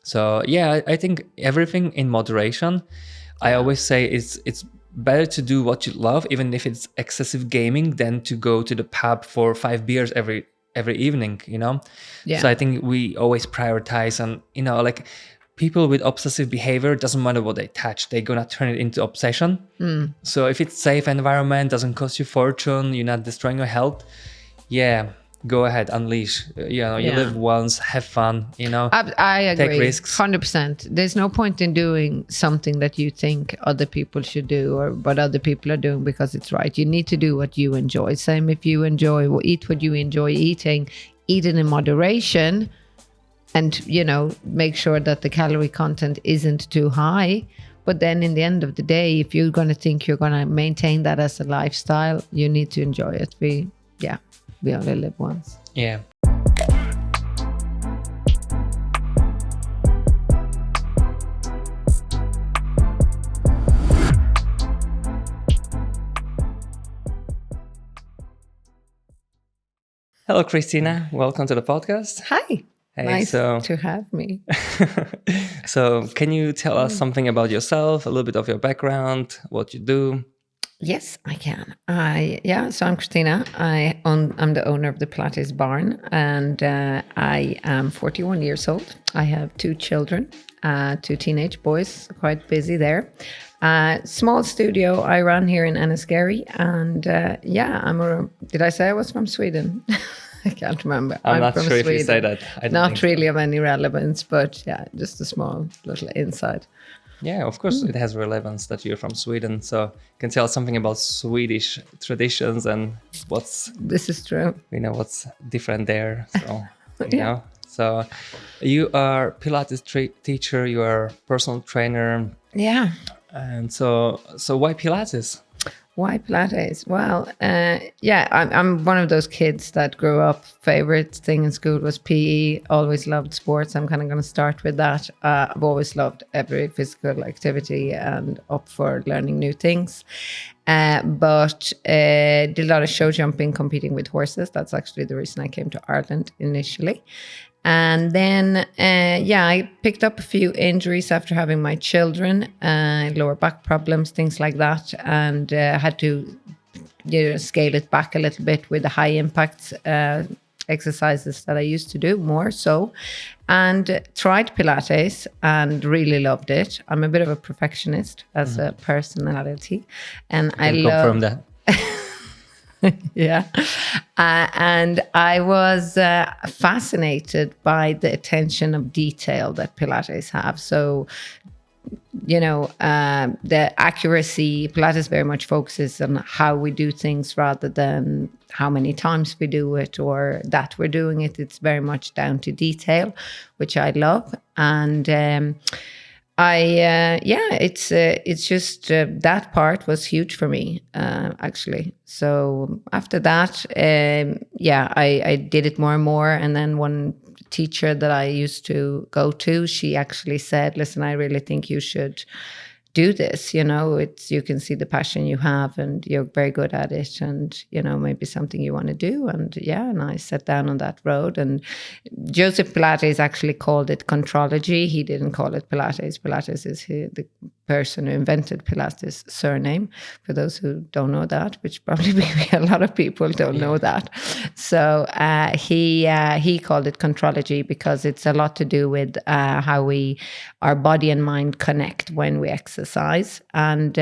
So yeah, I think everything in moderation. I always say it's better to do what you love, even if it's excessive gaming, than to go to the pub for 5 beers every evening, you know? Yeah. So I think we always prioritize, and you know, like people with obsessive behavior, doesn't matter what they touch, they're gonna turn it into obsession. So if it's safe environment, doesn't cost you fortune, you're not destroying your health, yeah, go ahead, unleash. You know, you Yeah. live once, have fun, you know. I agree. Take risks. 100%. There's no point in doing something that you think other people should do or what other people are doing because it's right. You need to do what you enjoy. Same if you eat what you enjoy eating, eat it in moderation, and, you know, make sure that the calorie content isn't too high. But then in the end of the day, if you're going to think you're going to maintain that as a lifestyle, you need to enjoy it. We only live once. Yeah. Hello, Kristina. Welcome to the podcast. Hi. Hey, nice to have me. So can you tell us something about yourself, a little bit of your background, what you do? Yes, I can. So I'm Kristina. I'm the owner of the Pilates barn, and I am 41 years old. I have 2 children, 2 teenage boys, quite busy there. Small studio I run here in Enniskerry, and did I say I was from Sweden? I can't remember. I'm not from sure Sweden. if you say that. Not really of any relevance, but yeah, just a small little insight. Yeah, of course it has relevance that you're from Sweden. So you can tell us something about Swedish traditions and This is true. You know, what's different there. So, you know. So you are Pilates teacher, you are personal trainer. Yeah. And so why Pilates? Why Pilates? Well, I'm one of those kids that grew up, favorite thing in school was PE, always loved sports. I'm kind of going to start with that. I've always loved every physical activity and up for learning new things. But did a lot of show jumping, competing with horses. That's actually the reason I came to Ireland initially. And then, I picked up a few injuries after having my children, lower back problems, things like that, and had to scale it back a little bit with the high impact exercises that I used to do more so, and tried Pilates and really loved it. I'm a bit of a perfectionist as a personality, and I love... confirm that. Yeah. And I was fascinated by the attention of detail that Pilates have. So, you know, the accuracy, Pilates very much focuses on how we do things rather than how many times we do it or that we're doing it. It's very much down to detail, which I love. And it's just that part was huge for me, actually. So after that, I did it more and more. And then one teacher that I used to go to, she actually said, listen, I really think you should do this. You know, you can see the passion you have and you're very good at it, and, you know, maybe something you want to do. And and I sat down on that road, and Joseph Pilates actually called it contrology. He didn't call it Pilates. Pilates is the person who invented Pilates' surname, for those who don't know that, which probably maybe a lot of people don't know that. So he called it contrology because it's a lot to do with how our body and mind connect when we exercise. And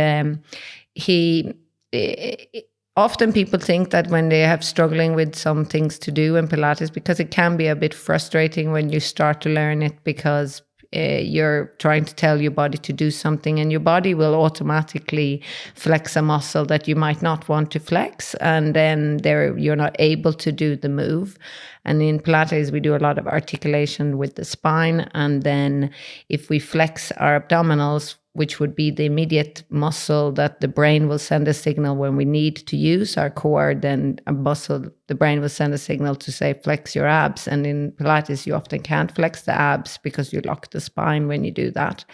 often people think that when they have struggling with some things to do in Pilates, because it can be a bit frustrating when you start to learn it, because you're trying to tell your body to do something, and your body will automatically flex a muscle that you might not want to flex, and then you're not able to do the move. And in Pilates, we do a lot of articulation with the spine, and then if we flex our abdominals, which would be the immediate muscle that the brain will send a signal when we need to use our core, then a muscle, the brain will send a signal to say, flex your abs. And in Pilates, you often can't flex the abs because you lock the spine when you do that.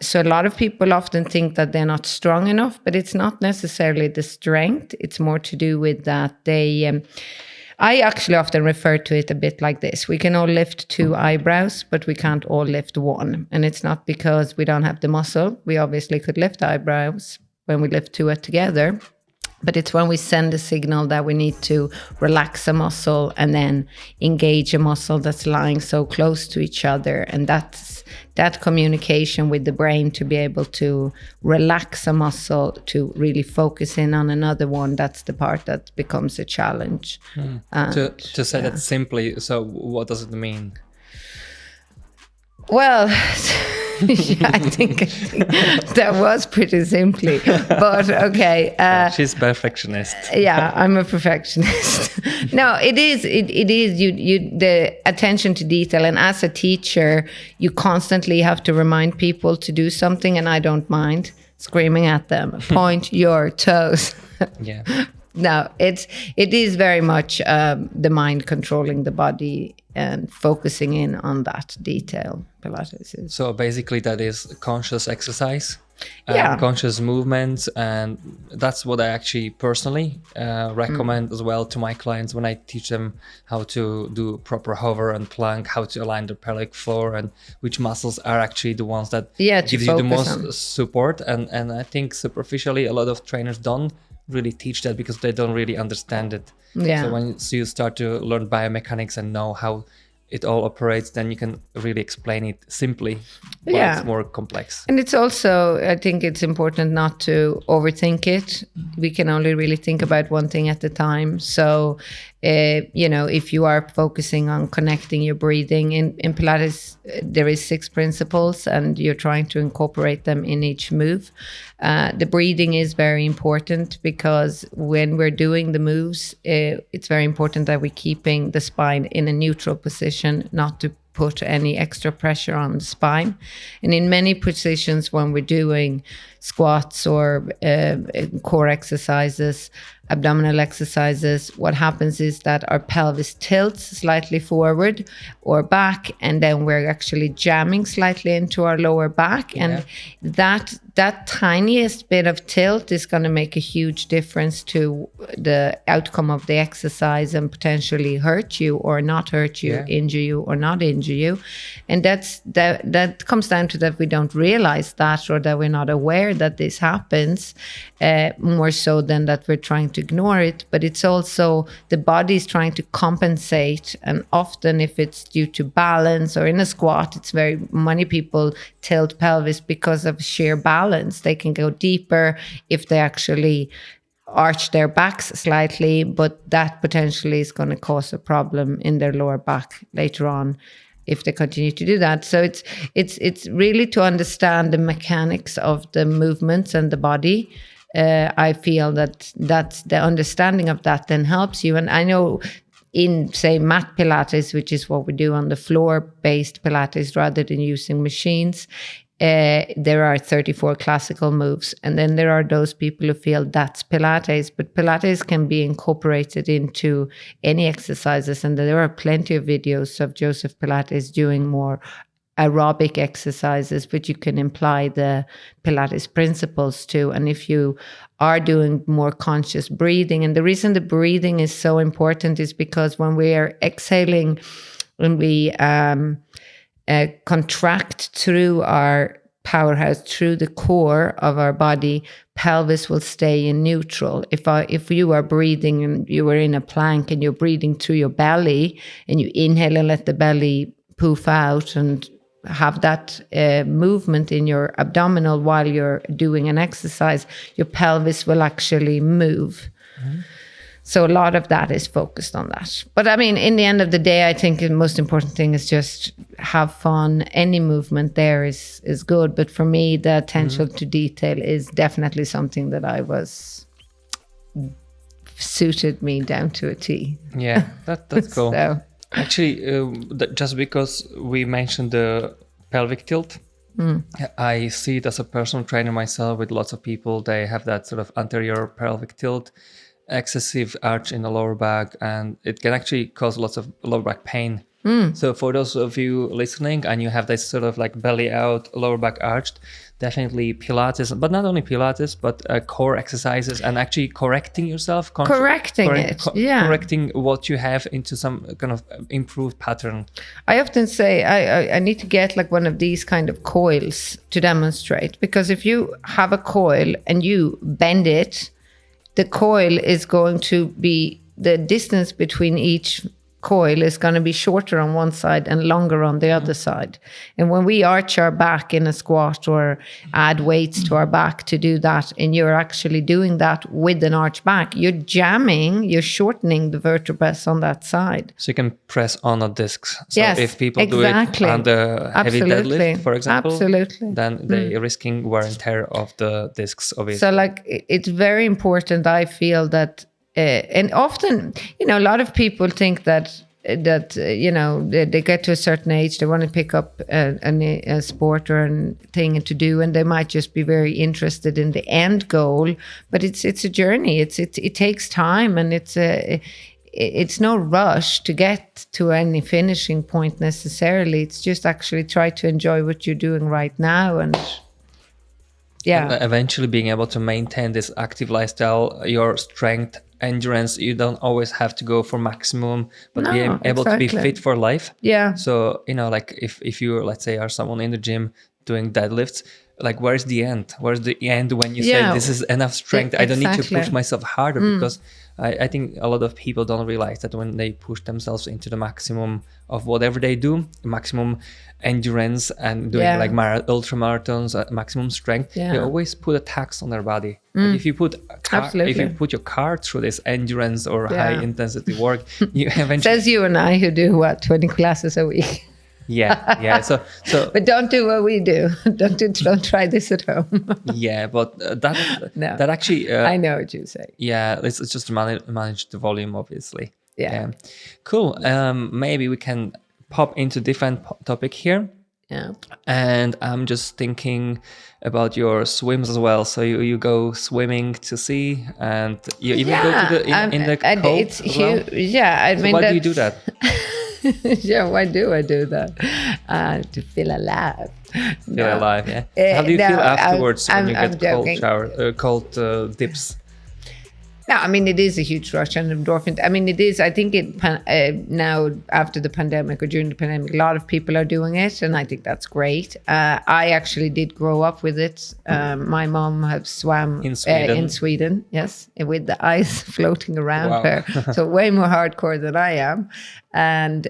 So a lot of people often think that they're not strong enough, but it's not necessarily the strength. It's more to do with that I actually often refer to it a bit like this. We can all lift 2 eyebrows, but we can't all lift 1. And it's not because we don't have the muscle. We obviously could lift eyebrows when we lift 2 together. But it's when we send a signal that we need to relax a muscle and then engage a muscle that's lying so close to each other. And that's that communication with the brain to be able to relax a muscle, to really focus in on another one. That's the part that becomes a challenge. To say that simply, so what does it mean? Well, yeah, I think that was pretty simply, but okay. She's perfectionist. Yeah, I'm a perfectionist. No, it is. It is. You the attention to detail, and as a teacher, you constantly have to remind people to do something, and I don't mind screaming at them. Point your toes. Yeah. No, it is very much the mind controlling the body and focusing in on that detail. Pilates is. So basically that is conscious exercise, Yeah. conscious movements, and that's what I actually personally recommend as well to my clients when I teach them how to do proper hover and plank, how to align the pelvic floor, and which muscles are actually the ones that gives you the most support. And I think superficially a lot of trainers don't really teach that because they don't really understand it. Yeah. So when you start to learn biomechanics and know how it all operates, then you can really explain it simply. It's more complex. And it's also, I think it's important not to overthink it. We can only really think about one thing at a time. So, if you are focusing on connecting your breathing in Pilates, there is 6 principles and you're trying to incorporate them in each move. The breathing is very important because when we're doing the moves, it's very important that we're keeping the spine in a neutral position, not to put any extra pressure on the spine. And in many positions when we're doing squats or core exercises, abdominal exercises, what happens is that our pelvis tilts slightly forward or back, and then we're actually jamming slightly into our lower back. And that tiniest bit of tilt is going to make a huge difference to the outcome of the exercise and potentially hurt you or not hurt you, injure you or not injure you. And that comes down to that we don't realize that, or that we're not aware that this happens, more so than that we're trying to ignore it. But it's also the body is trying to compensate, and often if it's due to balance or in a squat, it's many people tilt pelvis because of sheer balance. They can go deeper if they actually arch their backs slightly, but that potentially is going to cause a problem in their lower back later on if they continue to do that. So it's really to understand the mechanics of the movements and the body. I feel that's the understanding of that then helps you. And I know in, say, mat Pilates, which is what we do on the floor-based Pilates rather than using machines, there are 34 classical moves. And then there are those people who feel that's Pilates, but Pilates can be incorporated into any exercises. And there are plenty of videos of Joseph Pilates doing more aerobic exercises, but you can apply the Pilates principles too. And if you are doing more conscious breathing, and the reason the breathing is so important is because when we are exhaling, when we contract through our powerhouse, through the core of our body, pelvis will stay in neutral. If you are breathing and you are in a plank and you're breathing through your belly and you inhale and let the belly poof out and have that movement in your abdominal while you're doing an exercise, your pelvis will actually move. Mm-hmm. So a lot of that is focused on that. But I mean, in the end of the day, I think the most important thing is just have fun. Any movement there is good. But for me, the attention to detail is definitely something that suited me down to a T. Yeah, that's cool. So. Actually, just because we mentioned the pelvic tilt, I see it as a personal trainer myself with lots of people. They have that sort of anterior pelvic tilt, excessive arch in the lower back, and it can actually cause lots of lower back pain. So for those of you listening and you have this sort of like belly out, lower back arched, definitely Pilates, but not only Pilates, but core exercises and actually correcting yourself. Correcting what you have into some kind of improved pattern. I often say I need to get like one of these kind of coils to demonstrate, because if you have a coil and you bend it, the coil is going to be, the distance between each coil is going to be shorter on one side and longer on the other side. And when we arch our back in a squat or add weights to our back to do that, and you're actually doing that with an arch back, you're shortening the vertebrae on that side. So you can press on a disc. So yes, if people do it on the heavy deadlift, for example, then they're risking wear and tear of the discs, obviously. So like, it's very important, I feel, that and often, a lot of people think that they get to a certain age, they want to pick up a sport or a thing to do, and they might just be very interested in the end goal. But it's a journey. It takes time, and it's no rush to get to any finishing point necessarily. It's just actually try to enjoy what you're doing right now, and eventually being able to maintain this active lifestyle, your strength, endurance. You don't always have to go for maximum, but being able to be fit for life. Yeah. So like if you, let's say, are someone in the gym doing deadlifts, like where's the end? Where's the end when you say this is enough strength? I don't need to push myself harder, because I think a lot of people don't realize that when they push themselves into the maximum of whatever they do, maximum endurance and doing like ultra marathons, maximum strength, they always put a tax on their body. Like if you put your car through this endurance or high intensity work, you eventually says you and I, who do 20 classes a week. Yeah. So but don't do what we do. Don't try this at home. But that actually I know what you say. Yeah, it's just manage the volume, obviously. Yeah. Cool. Maybe we can pop into different topic here. Yeah. And I'm just thinking about your swims as well. So you go swimming to sea, and you even go to in the cold. It's huge. Yeah, I mean, why do you do that? Yeah, why do I do that? To feel alive. Feel alive, yeah. So how do you feel afterwards when you get cold shower, cold dips? No, I mean, it is a huge rush and endorphin. I mean, it is. I think now after the pandemic or during the pandemic, a lot of people are doing it, and I think that's great. I actually did grow up with it. My mom has swam in Sweden, yes, with the ice floating around her. So way more hardcore than I am. And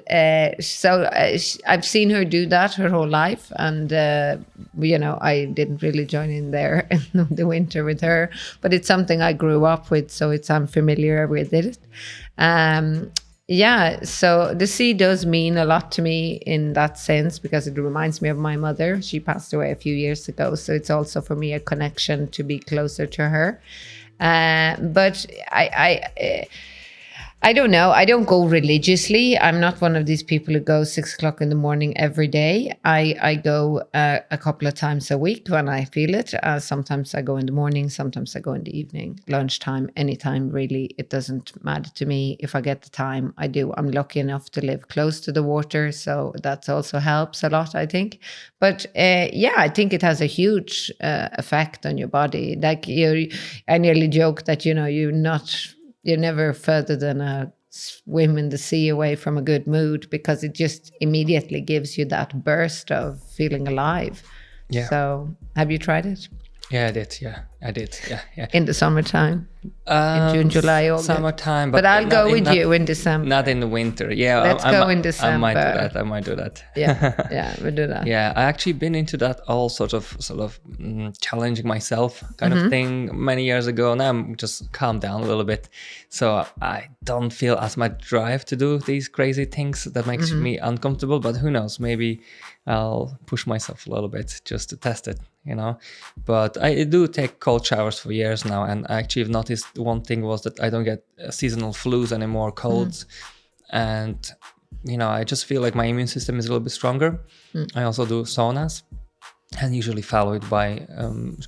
so I've seen her do that her whole life. And, I didn't really join in there in the winter with her. But it's something I grew up with, so I'm familiar with it. So the sea does mean a lot to me in that sense, because it reminds me of my mother. She passed away a few years ago. So it's also for me a connection to be closer to her. But I don't know. I don't go religiously. I'm not one of these people who go 6 o'clock in the morning every day. I go a couple of times a week when I feel it. Sometimes I go in the morning. Sometimes I go in the evening, lunchtime, anytime really. It doesn't matter to me. If I get the time, I do. I'm lucky enough to live close to the water. So that also helps a lot, I think. But I think it has a huge effect on your body. Like I nearly joke that, you're never further than a swim in the sea away from a good mood, because it just immediately gives you that burst of feeling alive. Yeah. So have you tried it? Yeah, I did. Yeah. In the summertime? In June, July, August? Summertime. But I'll go with you in December. Not in the winter. Yeah. Let's go in December. I might do that. Yeah, we'll do that. Yeah, I actually been into that all sort of challenging myself kind of thing many years ago. Now I'm just calmed down a little bit. So I don't feel as much drive to do these crazy things that makes me uncomfortable. But who knows, maybe I'll push myself a little bit just to test it, But I do take cold showers for years now, and I actually have noticed one thing was that I don't get seasonal flus anymore, colds, and I just feel like my immune system is a little bit stronger. I also do saunas, and usually follow it by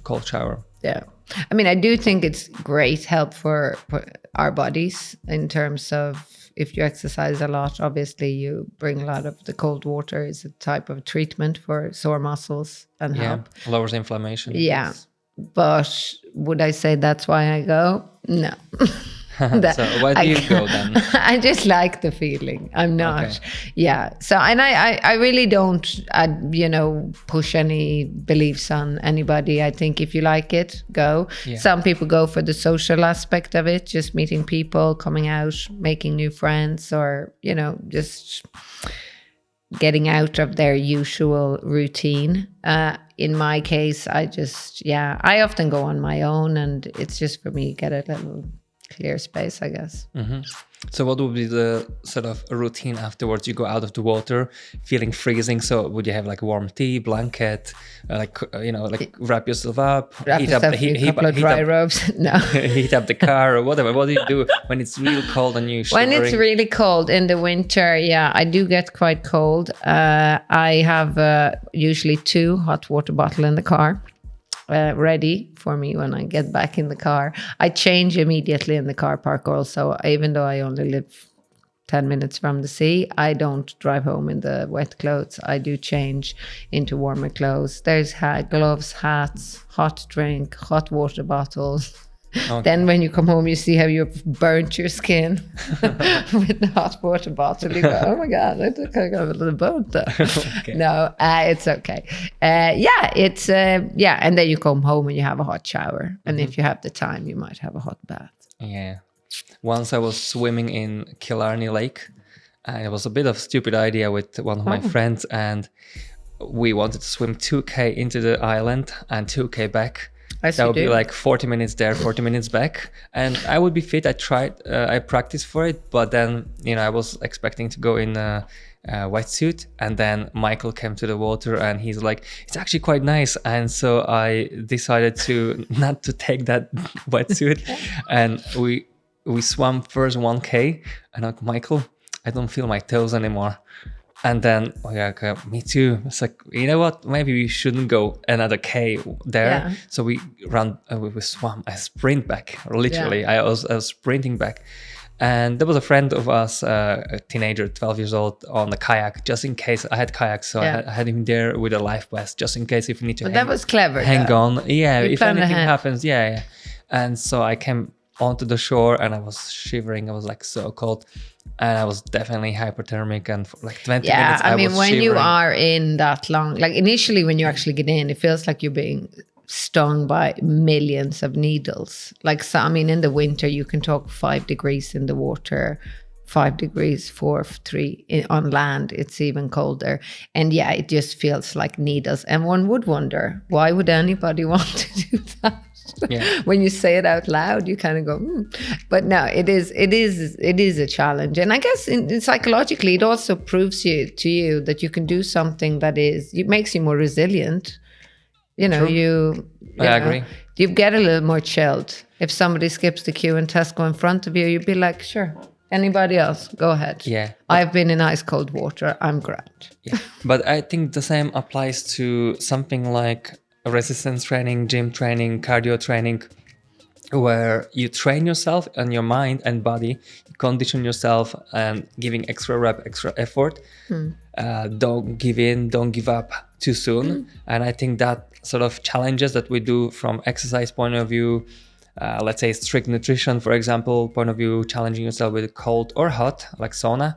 cold shower. Yeah, I mean, I do think it's great help for our bodies in terms of if you exercise a lot, obviously you bring a lot of the cold water is a type of treatment for sore muscles and help. Lowers inflammation. Yeah. But would I say that's why I go? No. So why do you go then? I just like the feeling. I'm not, So, and I really don't, push any beliefs on anybody. I think if you like it, go. Yeah. Some people go for the social aspect of it, just meeting people, coming out, making new friends, or, just getting out of their usual routine. In my case, I often go on my own, and it's just for me, get a little clear space, I guess. Mm-hmm. So what would be the sort of routine afterwards? You go out of the water feeling freezing. So would you have like warm tea, blanket, wrap yourself up, heat up dry robes? No. Heat up the car or whatever. What do you do when it's real cold and you shivering? When it's really cold in the winter, I do get quite cold. I have usually 2 hot water bottles in the car. Ready for me when I get back in the car. I change immediately in the car park also. Even though I only live 10 minutes from the sea, I don't drive home in the wet clothes. I do change into warmer clothes. There's gloves, hats, hot drink, hot water bottles. Okay. Then when you come home, you see how you've burnt your skin with the hot water bottle. You go, oh my God, I think I got a little burnt there. Okay. No, it's okay. And then you come home and you have a hot shower. And if you have the time, you might have a hot bath. Yeah. Once I was swimming in Killarney Lake. And it was a bit of a stupid idea with one of my friends. And we wanted to swim 2K into the island and 2K back. That would be like 40 minutes there, 40 minutes back. And I would be fit. I practiced for it. But then, I was expecting to go in a wetsuit. And then Michael came to the water and he's like, it's actually quite nice. And so I decided not to take that wetsuit. And we swam first 1K. And I'm like, Michael, I don't feel my toes anymore. And then, okay, me too. It's like, you know what? Maybe we shouldn't go another K there. Yeah. So we swam. I sprint back, literally. Yeah. I was sprinting back. And there was a friend of us, a teenager, 12 years old, on the kayak, just in case. I had kayaks, so I had him there with a life vest, just in case if you need to that was clever. Hang on. Yeah, if anything happens, yeah. And so I came onto the shore and I was shivering. I was like so cold. And I was definitely hypothermic, and for like 20 minutes I was when shivering. you are in that long, like initially when you actually get in, it feels like you're being stung by millions of needles. Like, so, in the winter you can talk 5 degrees in the water, 5 degrees, 4, 3 on land. It's even colder. And it just feels like needles. And one would wonder, why would anybody want to do that? Yeah. When you say it out loud, you kind of go, But no, it is a challenge. And I guess psychologically, it also proves to you that you can do something it makes you more resilient. I agree. You get a little more chilled. If somebody skips the queue and Tesco in front of you, you'd be like, sure, anybody else, go ahead. Yeah. I've been in ice cold water. I'm grand. Yeah. But I think the same applies to something like resistance training, gym training, cardio training, where you train yourself and your mind and body, you condition yourself and giving extra effort. Don't give in, don't give up too soon. And I think that sort of challenges that we do from exercise point of view, let's say strict nutrition, for example, point of view, challenging yourself with cold or hot, like sauna,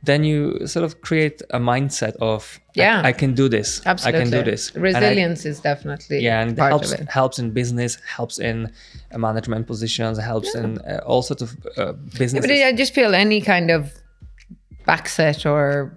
then you sort of create a mindset of, I can do this. Absolutely. I can do this. Resilience is definitely and part of it. Helps in business, helps in management positions, helps in all sorts of businesses. But I just feel any kind of backset or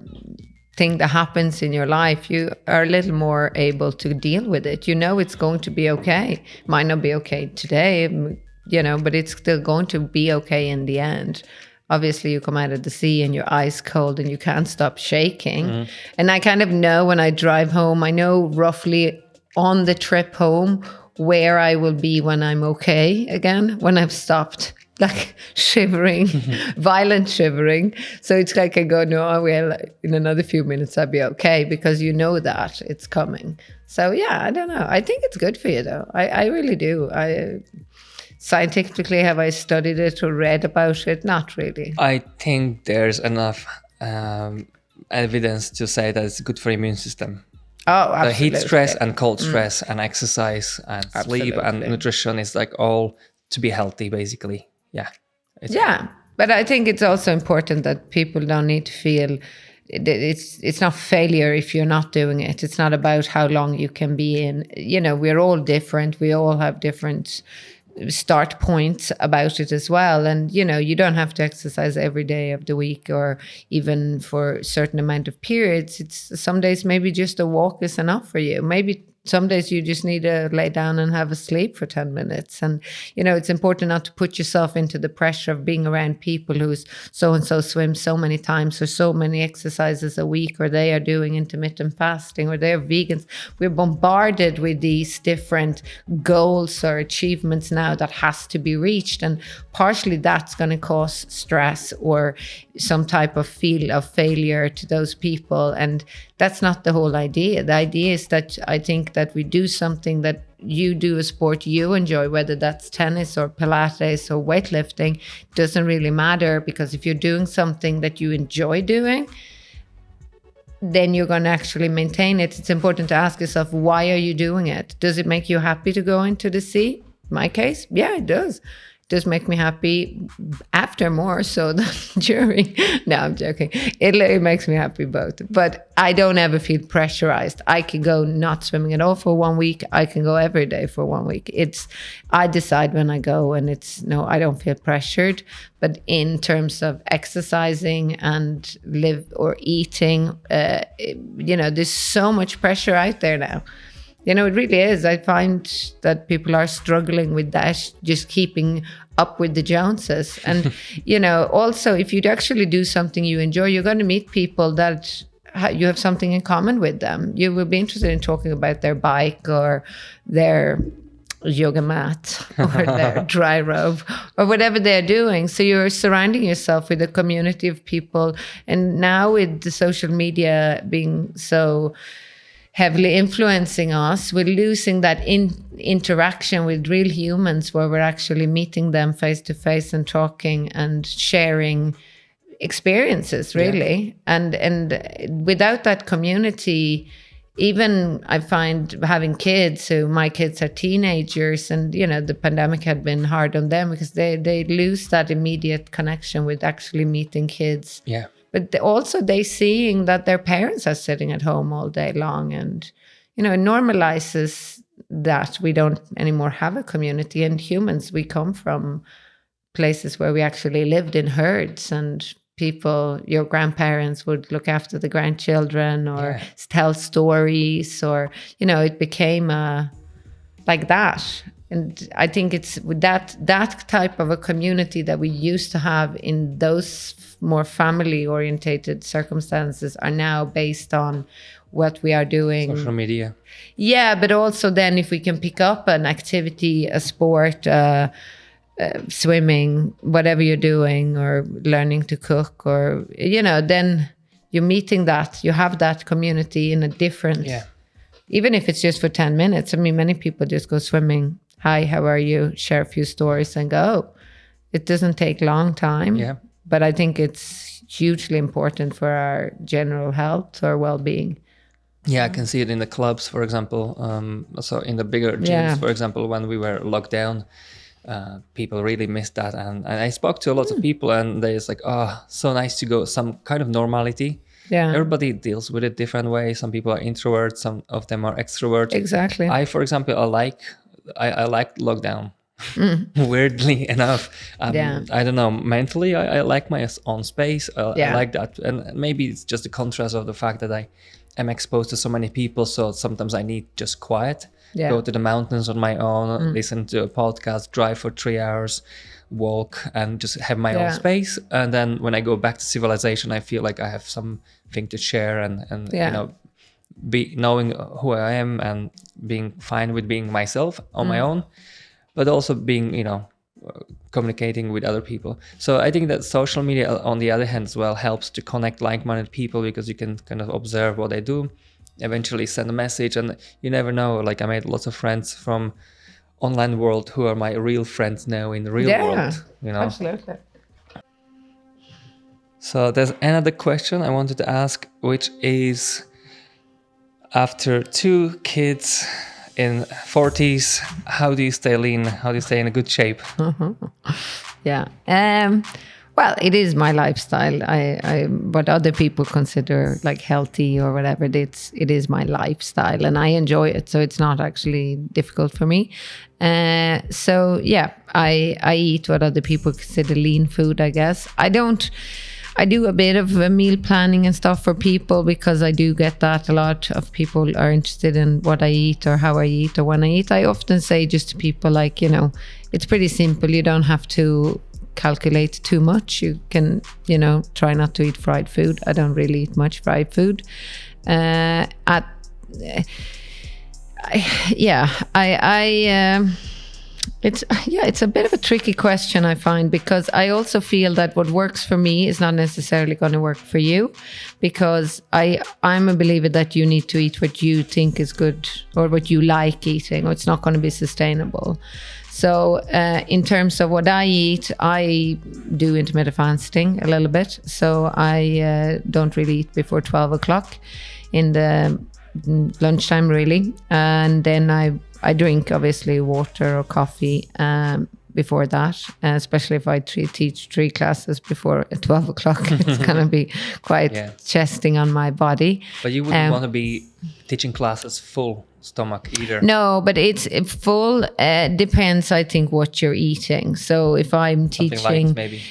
thing that happens in your life, you are a little more able to deal with it. It's going to be okay. Might not be okay today, but it's still going to be okay in the end. Obviously, you come out of the sea and you're ice cold and you can't stop shaking. And I kind of know when I drive home, I know roughly on the trip home where I will be when I'm okay again, when I've stopped like shivering, violent shivering. So it's like I go, no, well, in another few minutes I'll be okay, because you know that it's coming. So I don't know. I think it's good for you though. I really do. Scientifically, have I studied it or read about it? Not really. I think there's enough evidence to say that it's good for immune system. Oh, The absolutely. heat stress and cold stress and exercise and sleep and Absolutely. nutrition is like all to be healthy, basically. Yeah. Yeah, but I think it's also important that people don't need to feel it's not failure if you're not doing it. It's not about how long you can be in. You know, we're all different. We all have different start points about it as well. And, you know, you don't have to exercise every day of the week or even for a certain amount of periods. It's some days maybe just a walk is enough for you. Maybe some days you just need to lay down and have a sleep for 10 minutes. And, you know, it's important not to put yourself into the pressure of being around people who's so-and-so swims so many times or so many exercises a week, or they are doing intermittent fasting, or they're vegans. We're bombarded with these different goals or achievements now that has to be reached. And partially that's going to cause stress or some type of feel of failure to those people. And that's not the whole idea. The idea is that I think that we do something that you do, a sport you enjoy, whether that's tennis or Pilates or weightlifting, doesn't really matter, because if you're doing something that you enjoy doing, then you're going to actually maintain it. It's important to ask yourself, why are you doing it? Does it make you happy to go into the sea? In my case, yeah, it does. Does make me happy after more so than during. No, I'm joking. It makes me happy both. But I don't ever feel pressurized. I can go not swimming at all for 1 week. I can go every day for 1 week. I decide when I go, and I don't feel pressured. But in terms of exercising and live or eating, there's so much pressure out there now. You know, it really is. I find that people are struggling with that, just keeping up with the Joneses. And, also, if you actually do something you enjoy, you're going to meet people that you have something in common with them. You will be interested in talking about their bike or their yoga mat or their dry robe or whatever they're doing. So you're surrounding yourself with a community of people. And now with the social media being so heavily influencing us, we're losing that interaction with real humans where we're actually meeting them face to face and talking and sharing experiences, really. Yeah. And without that community, even I find having kids, so my kids are teenagers, and the pandemic had been hard on them because they lose that immediate connection with actually meeting kids. Yeah. But also they seeing that their parents are sitting at home all day long, and it normalizes that we don't anymore have a community. And humans, we come from places where we actually lived in herds, and your grandparents would look after the grandchildren or tell stories, or it became like that. And I think it's with that type of a community that we used to have in those more family-orientated circumstances are now based on what we are doing. Social media. Yeah, but also then if we can pick up an activity, a sport, swimming, whatever you're doing, or learning to cook, or, then you're meeting that. You have that community in a different... Yeah. Even if it's just for 10 minutes. I mean, many people just go swimming. Hi, how are you? Share a few stories and go. It doesn't take long time. Yeah. But I think it's hugely important for our general health or well-being. Yeah, I can see it in the clubs, for example. So in the bigger gyms, for example, when we were locked down, people really missed that. And I spoke to a lot of people, and they're just like, oh, so nice to go, some kind of normality. Yeah. Everybody deals with it different ways. Some people are introverts, some of them are extroverts. Exactly. I, for example, I like lockdown. Weirdly enough, I don't know, mentally I like my own space. I like that, and maybe it's just the contrast of the fact that I am exposed to so many people, so sometimes I need just quiet. Go to the mountains on my own, listen to a podcast, drive for 3 hours, walk, and just have my own space. And then when I go back to civilization, I feel like I have something to share, and be knowing who I am and being fine with being myself on my own, but also being, communicating with other people. So I think that social media, on the other hand, as well, helps to connect like-minded people, because you can kind of observe what they do, eventually send a message, and you never know. Like, I made lots of friends from online world who are my real friends now in the real world, you know. Absolutely. So there's another question I wanted to ask, which is, after 2 kids in 40s, how do you stay lean? How do you stay in a good shape? Yeah. Well, it is my lifestyle. I what other people consider like healthy or whatever, it is my lifestyle, and I enjoy it. So it's not actually difficult for me. So yeah, I eat what other people consider lean food, I guess. I do a bit of meal planning and stuff for people, because I do get that a lot of people are interested in what I eat or how I eat or when I eat. I often say just to people, like, it's pretty simple. You don't have to calculate too much. You can, try not to eat fried food. I don't really eat much fried food. It's a bit of a tricky question, I find, because I also feel that what works for me is not necessarily going to work for you, because I'm a believer that you need to eat what you think is good or what you like eating, or it's not going to be sustainable. So in terms of what I eat, I do intermittent fasting a little bit. So I don't really eat before 12 o'clock in the lunchtime, really. And then I drink, obviously, water or coffee before that, especially if I teach 3 classes before 12 o'clock. It's going to be quite chesting on my body. But you wouldn't want to be teaching classes full stomach either. No, but it's full. Depends, I think, what you're eating. So if I'm teaching... light, maybe.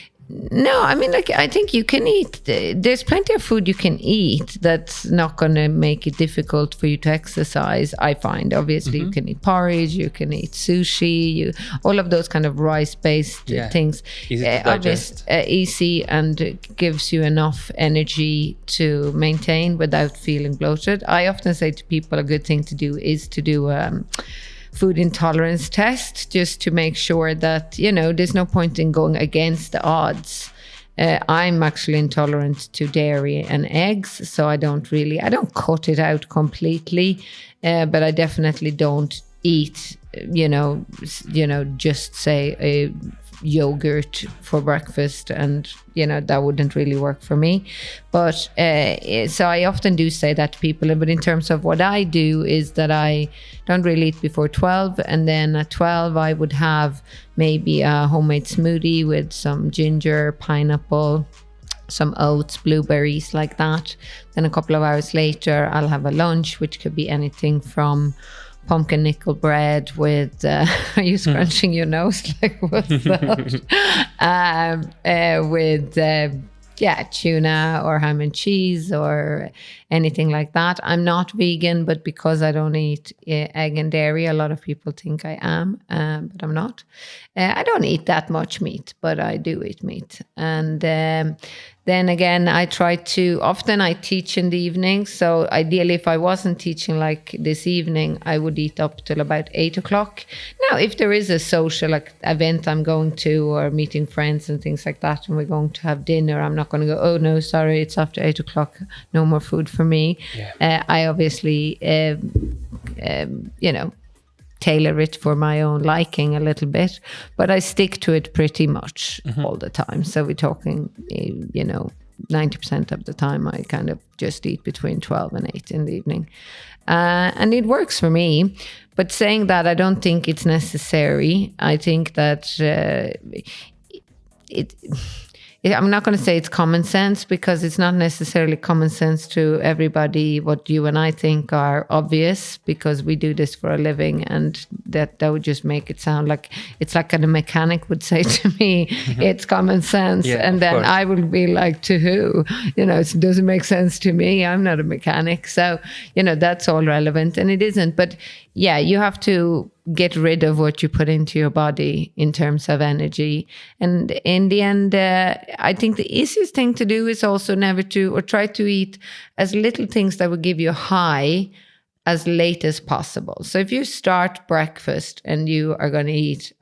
No, I mean, I think you can eat. There's plenty of food you can eat that's not going to make it difficult for you to exercise, I find. Obviously, you can eat porridge, you can eat sushi, all of those kind of rice-based things. Easy to digest. Easy, and it gives you enough energy to maintain without feeling bloated. I often say to people, a good thing to do is to do food intolerance test, just to make sure that, there's no point in going against the odds. I'm actually intolerant to dairy and eggs, so I don't cut it out completely, but I definitely don't eat, just say a yogurt for breakfast, and that wouldn't really work for me. But so I often do say that to people. But in terms of what I do, is that I don't really eat before 12, and then at 12 I would have maybe a homemade smoothie with some ginger, pineapple, some oats, blueberries, like that. Then a couple of hours later I'll have a lunch, which could be anything from pumpkin nickel bread with are you scrunching your nose, like, what's that? With tuna or ham and cheese or anything like that. I'm not vegan, but because I don't eat egg and dairy, a lot of people think I am, but I'm not. I don't eat that much meat, but I do eat meat. And then again, I teach in the evening. So ideally, if I wasn't teaching like this evening, I would eat up till about 8 o'clock. Now, if there is a social event I'm going to, or meeting friends and things like that, and we're going to have dinner, I'm not going to go, oh no, sorry, it's after 8 o'clock, no more food for me. I obviously, tailor it for my own liking a little bit, but I stick to it pretty much all the time. So we're talking, 90% of the time I kind of just eat between 12 and 8 in the evening. And it works for me. But saying that, I don't think it's necessary. I think that I'm not going to say it's common sense, because it's not necessarily common sense to everybody. What you and I think are obvious, because we do this for a living, and that would just make it sound like it's like a mechanic would say to me, it's common sense. And then I would be like, to who? It doesn't make sense to me. I'm not a mechanic. So, that's all relevant, and it isn't. But yeah, you have to get rid of what you put into your body in terms of energy. And in the end, I think the easiest thing to do is also try to eat as little things that would give you a high as late as possible. So if you start breakfast and you are going to eat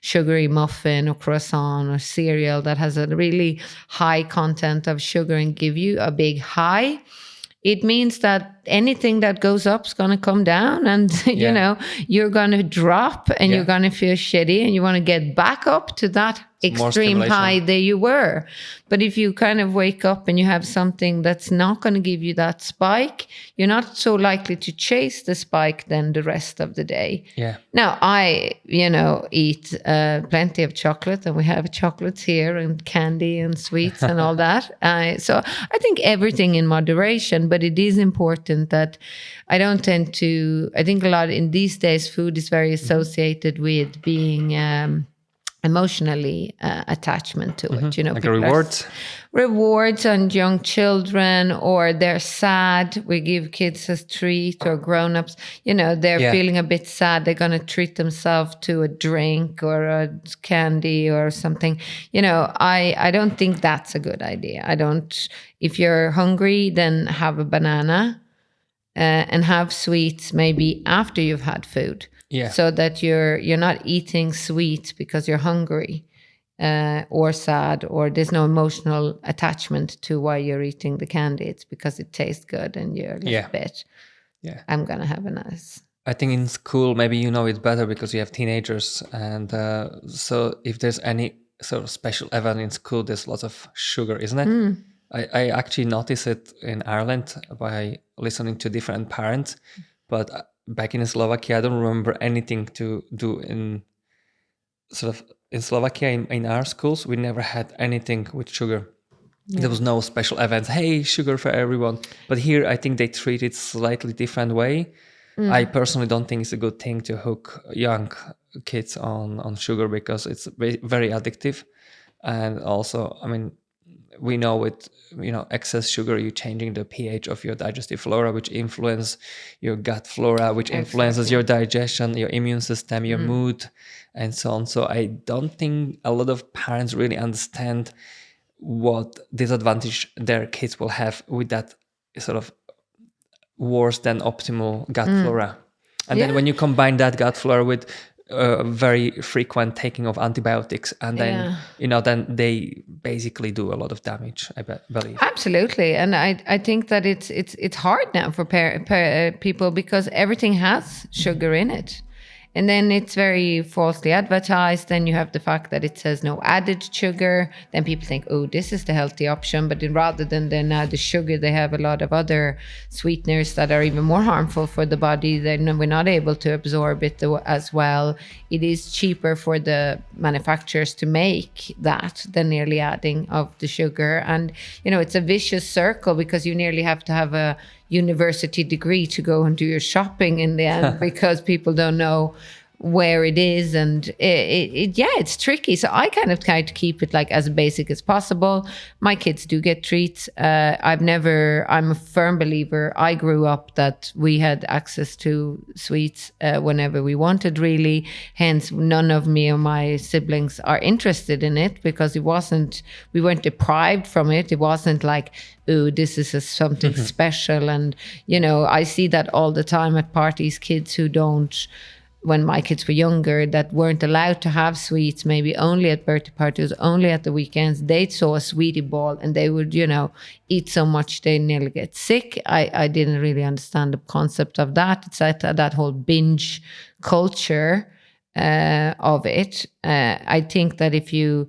sugary muffin or croissant or cereal that has a really high content of sugar and give you a big high, it means that anything that goes up is going to come down, and you know, you're going to drop, and you're going to feel shitty, and you want to get back up to that extreme high that you were. But if you kind of wake up and you have something that's not going to give you that spike, you're not so likely to chase the spike then the rest of the day. Now I, you know, eat plenty of chocolate, and we have chocolates here and candy and sweets and all that. So I think everything in moderation, but it is important that I don't tend to, I think a lot in these days, food is very associated with being emotionally attachment to it, you know, like rewards on young children, or they're sad, we give kids a treat, or grown-ups, you know, they're feeling a bit sad, they're going to treat themselves to a drink or a candy or something, you know. I don't think that's a good idea. If you're hungry, then have a banana and have sweets maybe after you've had food. So that you're not eating sweets because you're hungry or sad, or there's no emotional attachment to why you're eating the candy. It's because it tastes good and you're a little bit, I'm going to have a nice. I think in school, maybe you know it better because you have teenagers. And so if there's any sort of special event in school, there's lots of sugar, isn't it? I actually noticed it in Ireland by listening to different parents. But back in Slovakia, I don't remember anything to do in Slovakia. In our schools, we never had anything with sugar. There was no special events. Hey, sugar for everyone. But here, I think they treat it slightly different way. I personally don't think it's a good thing to hook young kids on sugar, because it's very addictive. And also, I mean, we know with, you know, excess sugar, you're changing the pH of your digestive flora, which influence your gut flora, which influences your digestion, your immune system, your mood, and so on. So I don't think a lot of parents really understand what disadvantage their kids will have with that sort of worse than optimal gut flora. And then when you combine that gut flora with very frequent taking of antibiotics, and then you know, then they basically do a lot of damage, I believe. Absolutely. And I think that it's hard now for people, because everything has sugar in it. And then it's very falsely advertised. Then you have the fact that it says no added sugar. Then people think, oh, this is the healthy option. But then rather than now the sugar, they have a lot of other sweeteners that are even more harmful for the body. Then we're not able to absorb it as well. It is cheaper for the manufacturers to make that than nearly adding of the sugar. And, you know, it's a vicious circle, because you nearly have to have a university degree to go and do your shopping in the end, because people don't know where it is, and it's tricky. So I kind of try to keep it like as basic as possible. My kids do get treats. I'm a firm believer. I grew up that we had access to sweets whenever we wanted, really. Hence, none of me or my siblings are interested in it, because we weren't deprived from it. It wasn't like, oh, this is something special. And, you know, I see that all the time at parties, kids who don't, when my kids were younger, that weren't allowed to have sweets, maybe only at birthday parties, only at the weekends, they saw a sweetie ball and they would, you know, eat so much they nearly get sick. I didn't really understand the concept of that. It's that whole binge culture of it. I think that if you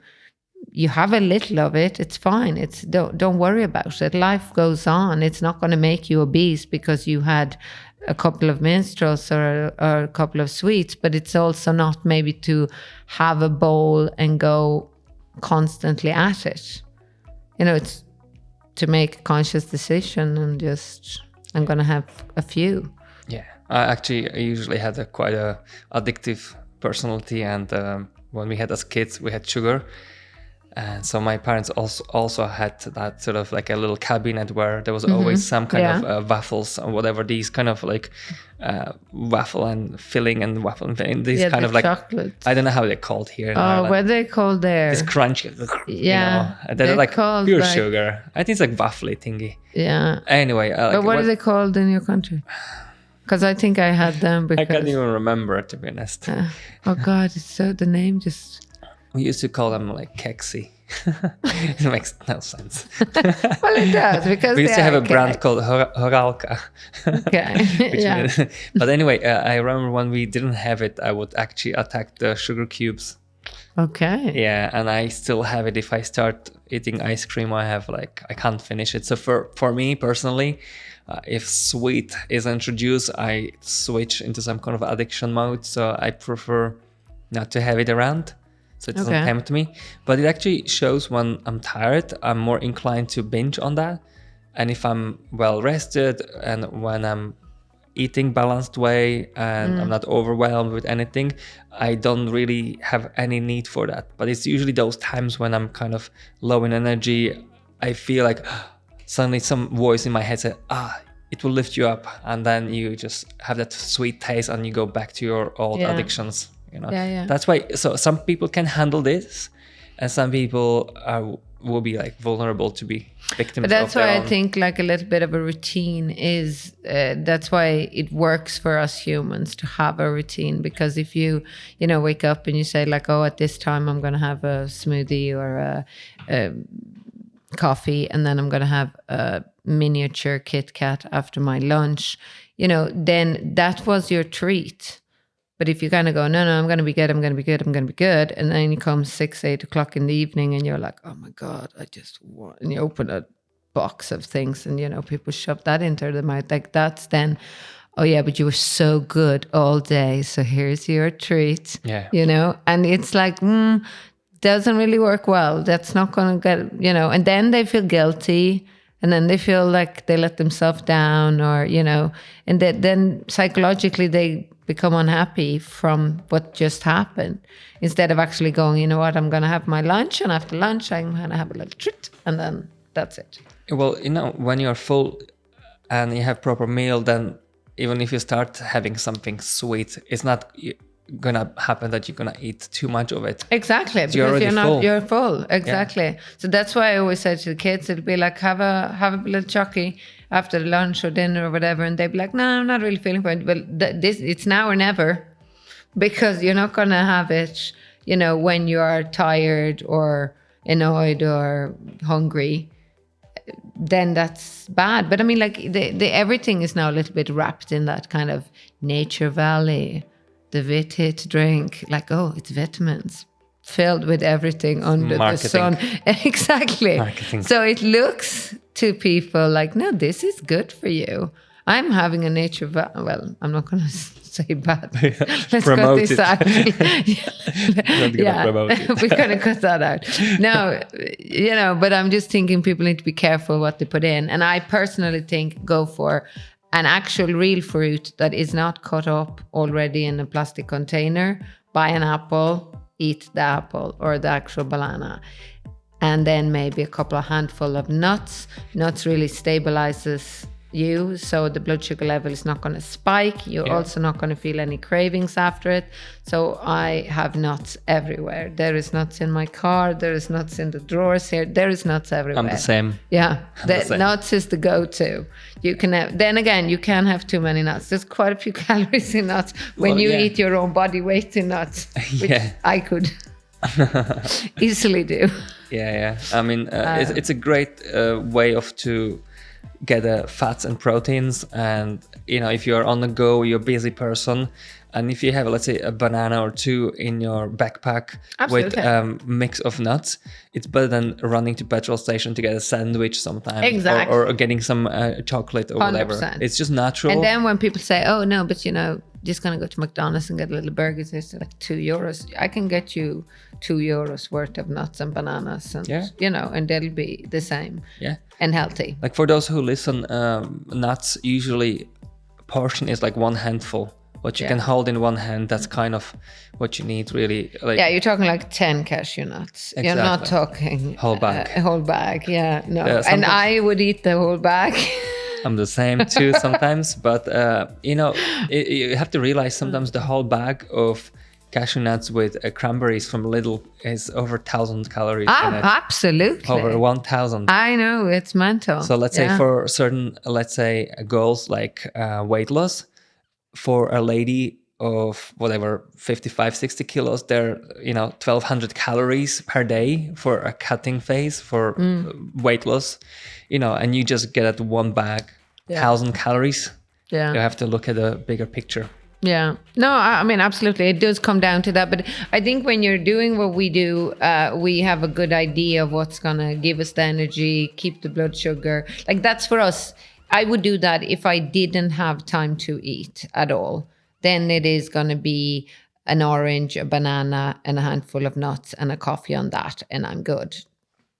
have a little of it, it's fine. Don't worry about it. Life goes on. It's not going to make you obese because you had a couple of minstrels or a couple of sweets, but it's also not maybe to have a bowl and go constantly at it. You know, it's to make a conscious decision and just, I'm going to have a few. Yeah, I usually had quite a addictive personality, and when we had as kids, we had sugar. And so my parents also had that sort of like a little cabinet where there was always some kind of waffles or whatever, these kind of like waffle and filling and waffle and filling, these kind of like chocolate. I don't know how they're called here in Ireland. What are they called there? It's crunchy. Yeah. You know, they're like pure sugar. I think it's like waffly thingy. Yeah. Anyway. But what are they called in your country? Because I think I had them because... I can't even remember, to be honest. Oh God, it's so, the name just... We used to call them like keksy. It makes no sense. Well, it does, because We used to they have are a brand cakes. called Horalka. Okay. Yeah. But anyway, I remember when we didn't have it, I would actually attack the sugar cubes. Okay. Yeah, and I still have it. If I start eating ice cream, I can't finish it. So for me personally, if sweet is introduced, I switch into some kind of addiction mode. So I prefer not to have it around, so it doesn't Okay. tempt me. But it actually shows when I'm tired, I'm more inclined to binge on that. And if I'm well rested and when I'm eating balanced way and I'm not overwhelmed with anything, I don't really have any need for that. But it's usually those times when I'm kind of low in energy, I feel like suddenly some voice in my head said, it will lift you up, and then you just have that sweet taste and you go back to your old Yeah. addictions, Yeah. That's why, so some people can handle this and some people will be like vulnerable to be victims. But that's of their why I own. think like a little bit of a routine is, that's why it works for us humans to have a routine. Because if you wake up and you say like, oh, at this time I'm going to have a smoothie or a coffee, and then I'm going to have a miniature Kit Kat after my lunch, then that was your treat. But if you kind of go, no, I'm going to be good, I'm going to be good, I'm going to be good. And then you come 6, 8 o'clock in the evening and you're like, oh my God, I just want, and you open a box of things and, people shove that into their mouth. Like that's then, oh yeah, but you were so good all day. So here's your treat, Yeah. and it's like, doesn't really work well. That's not going to get, and then they feel guilty. And then they feel like they let themselves down, or, and then psychologically they become unhappy from what just happened, instead of actually going, you know what, I'm going to have my lunch, and after lunch I'm going to have a little treat, and then that's it. Well, when you're full and you have proper meal, then even if you start having something sweet, it's not gonna happen that you're gonna eat too much of it. Exactly, because you're full. Exactly. Yeah. So that's why I always say to the kids, it'll be like, have a little chucky after lunch or dinner or whatever, and they'd be like, no, I'm not really feeling for it. But it's now or never, because you're not gonna have it, when you are tired or annoyed or hungry. Then that's bad. But I mean, like the everything is now a little bit wrapped in that kind of nature valley. The VIT drink, like, oh, it's vitamins filled with everything under the sun. Exactly. Marketing. So it looks to people like, no, this is good for you. I'm having a nature well, I'm not going to say bad. Let's cut this out. We're going to cut that out. No, but I'm just thinking people need to be careful what they put in. And I personally think go for an actual real fruit that is not cut up already in a plastic container. Buy an apple, eat the apple or the actual banana. And then maybe a couple of handful of nuts. Nuts really stabilizes you, so the blood sugar level is not going to spike. You're also not going to feel any cravings after it. So I have nuts everywhere. There is nuts in my car. There is nuts in the drawers here. There is nuts everywhere. I'm the same. Yeah, nuts is the go-to. You can have, then again, you can't have too many nuts. There's quite a few calories in nuts when you eat your own body weight in nuts, which I could easily do. Yeah. I mean, it's a great way to get fats and proteins. And if you're on the go, you're a busy person, and if you have, let's say, a banana or two in your backpack with mix of nuts, it's better than running to petrol station to get a sandwich sometimes. Exactly. or getting some chocolate or 100%. whatever. It's just natural. And then when people say, oh no, but just gonna go to McDonald's and get a little burger, it's like €2. I can get you €2 worth of nuts and bananas, and and they'll be the same and healthy. Like for those who listen, nuts usually portion is like one handful. What you can hold in one hand, that's kind of what you need, really. Like, you're talking like 10 cashew nuts. Exactly. You're not talking whole bag. Whole bag, no. And I would eat the whole bag. I'm the same too sometimes, but you have to realize sometimes the whole bag of cashew nuts with cranberries from Lidl is over 1,000 calories. In it. Absolutely. Over 1,000. I know, it's mental. So let's say for certain, goals like weight loss, for a lady, of whatever 55, 60 kilos, they're 1,200 calories per day for a cutting phase for weight loss, and you just get at one bag 1,000 calories. Yeah. You have to look at the bigger picture. Yeah. No, I mean, absolutely. It does come down to that. But I think when you're doing what we do, we have a good idea of what's going to give us the energy, keep the blood sugar. Like that's for us. I would do that if I didn't have time to eat at all. Then it is going to be an orange, a banana, and a handful of nuts and a coffee on that. And I'm good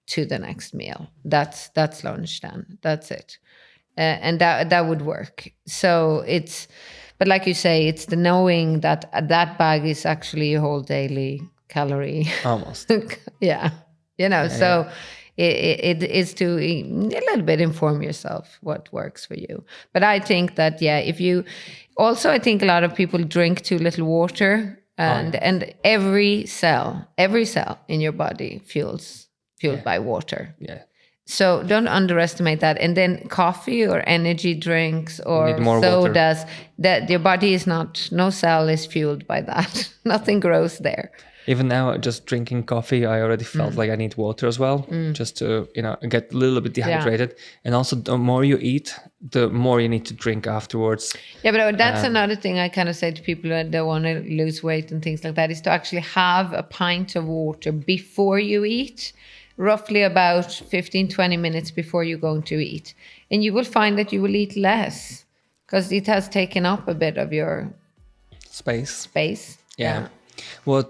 to the next meal. That's lunch then. That's it. And that would work. So but like you say, it's the knowing that that bag is actually a whole daily calorie. Almost. Yeah. So it is to a little bit inform yourself what works for you. But I think that, if you also, I think a lot of people drink too little water and every cell in your body fueled by water. Yeah. So don't underestimate that. And then coffee or energy drinks or sodas, that your body is no cell is fueled by that. Nothing grows there. Even now, just drinking coffee, I already felt like I need water as well, just to, get a little bit dehydrated. Yeah. And also the more you eat, the more you need to drink afterwards. Yeah, but that's another thing I kind of say to people that don't want to lose weight and things like that, is to actually have a pint of water before you eat. Roughly about 15-20 minutes before you're going to eat. And you will find that you will eat less because it has taken up a bit of your space. Yeah. What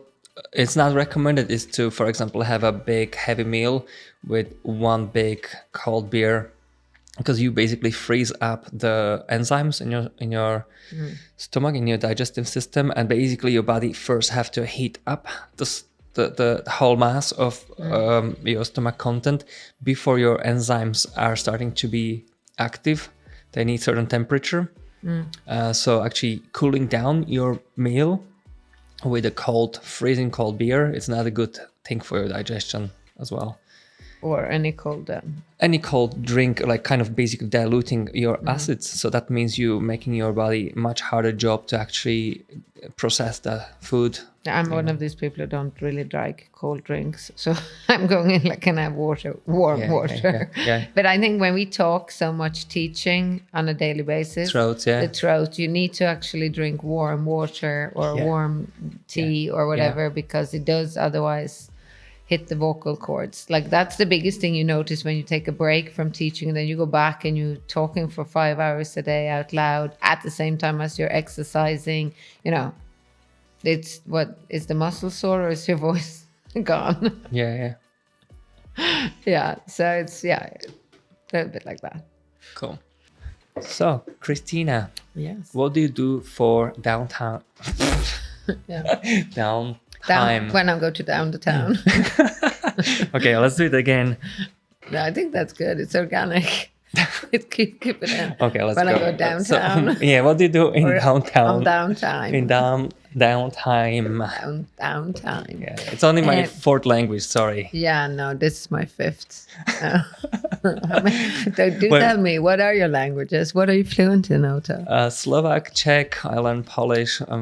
it's not recommended is to, for example, have a big heavy meal with one big cold beer, because you basically freeze up the enzymes in your stomach, in your digestive system, and basically your body first have to heat up the whole mass of your stomach content before your enzymes are starting to be active. They need certain temperature. So actually cooling down your meal with a freezing cold beer, it's not a good thing for your digestion as well. Or any cold drink, like kind of basically diluting your acids. So that means you making your body much harder job to actually process the food. I'm one of these people who don't really like cold drinks. So I'm going in like, can I have water, warm water? Yeah. But I think when we talk so much teaching on a daily basis, the throat, you need to actually drink warm water or warm tea or whatever, because it does otherwise hit the vocal cords. Like that's the biggest thing you notice when you take a break from teaching, and then you go back and you're talking for 5 hours a day out loud at the same time as you're exercising. It's is the muscle sore or is your voice gone? Yeah. So it's a little bit like that. Cool. So Kristina, yes, what do you do for downtown? Downtime. When I go to down the town. Okay, let's do it again. No, I think that's good. It's organic. Keep it in. Okay, let's go. When I go downtown. So, what do you do in downtown? On downtime. In downtime. Downtime. Yeah, it's only my fourth language. Sorry. Yeah, no, this is my fifth. Tell me, what are your languages? What are you fluent in, Oto? Slovak, Czech. I learned Polish. I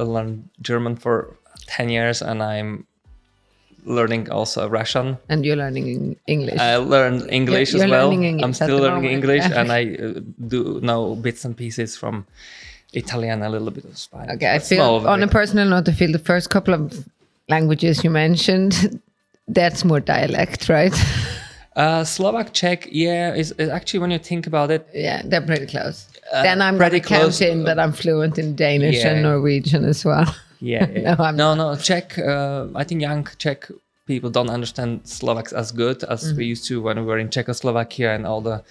learned German for 10 years, and I'm learning also Russian. And you're learning English. I learned English as well. I'm still learning English, yeah. and I do know bits and pieces from Italian, a little bit of Spanish. Okay, I feel on a personal note, I feel the first couple of languages you mentioned, that's more dialect, right? Slovak, Czech, is actually, when you think about it, they're pretty close. Then I'm going to count in that I'm fluent in Danish and Norwegian as well. No, Czech. I think young Czech people don't understand Slovaks as good as we used to when we were in Czechoslovakia, and all the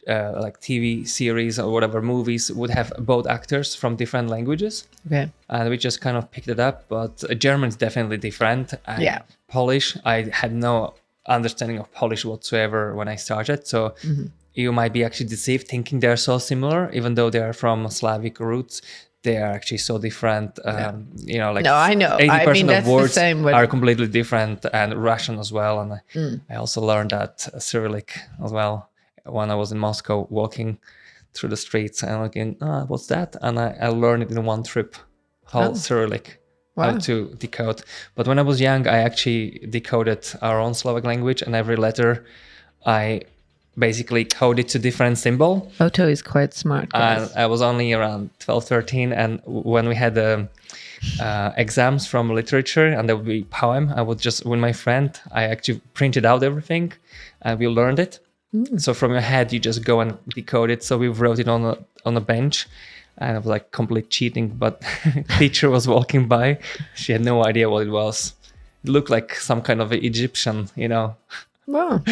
like TV series or whatever movies would have both actors from different languages. Okay. And we just kind of picked it up. But German is definitely different. And Polish, I had no understanding of Polish whatsoever when I started. So you might be actually deceived thinking they're so similar, even though they are from Slavic roots. They are actually so different. Like no, I know. 80% of words are completely different, and Russian as well. And I also learned that Cyrillic as well when I was in Moscow, walking through the streets and looking, what's that? And I learned it in one trip. whole Cyrillic, how to decode. But when I was young, I actually decoded our own Slovak language, and every letter I basically coded to different symbol. Oto is quite smart, guys. I was only around 12, 13, and when we had exams from literature and there would be poem, I would just, with my friend, I actually printed out everything and we learned it. So from your head, you just go and decode it. So we wrote it on a bench, and it was like complete cheating. But teacher was walking by, she had no idea what it was. It looked like some kind of Egyptian, Wow.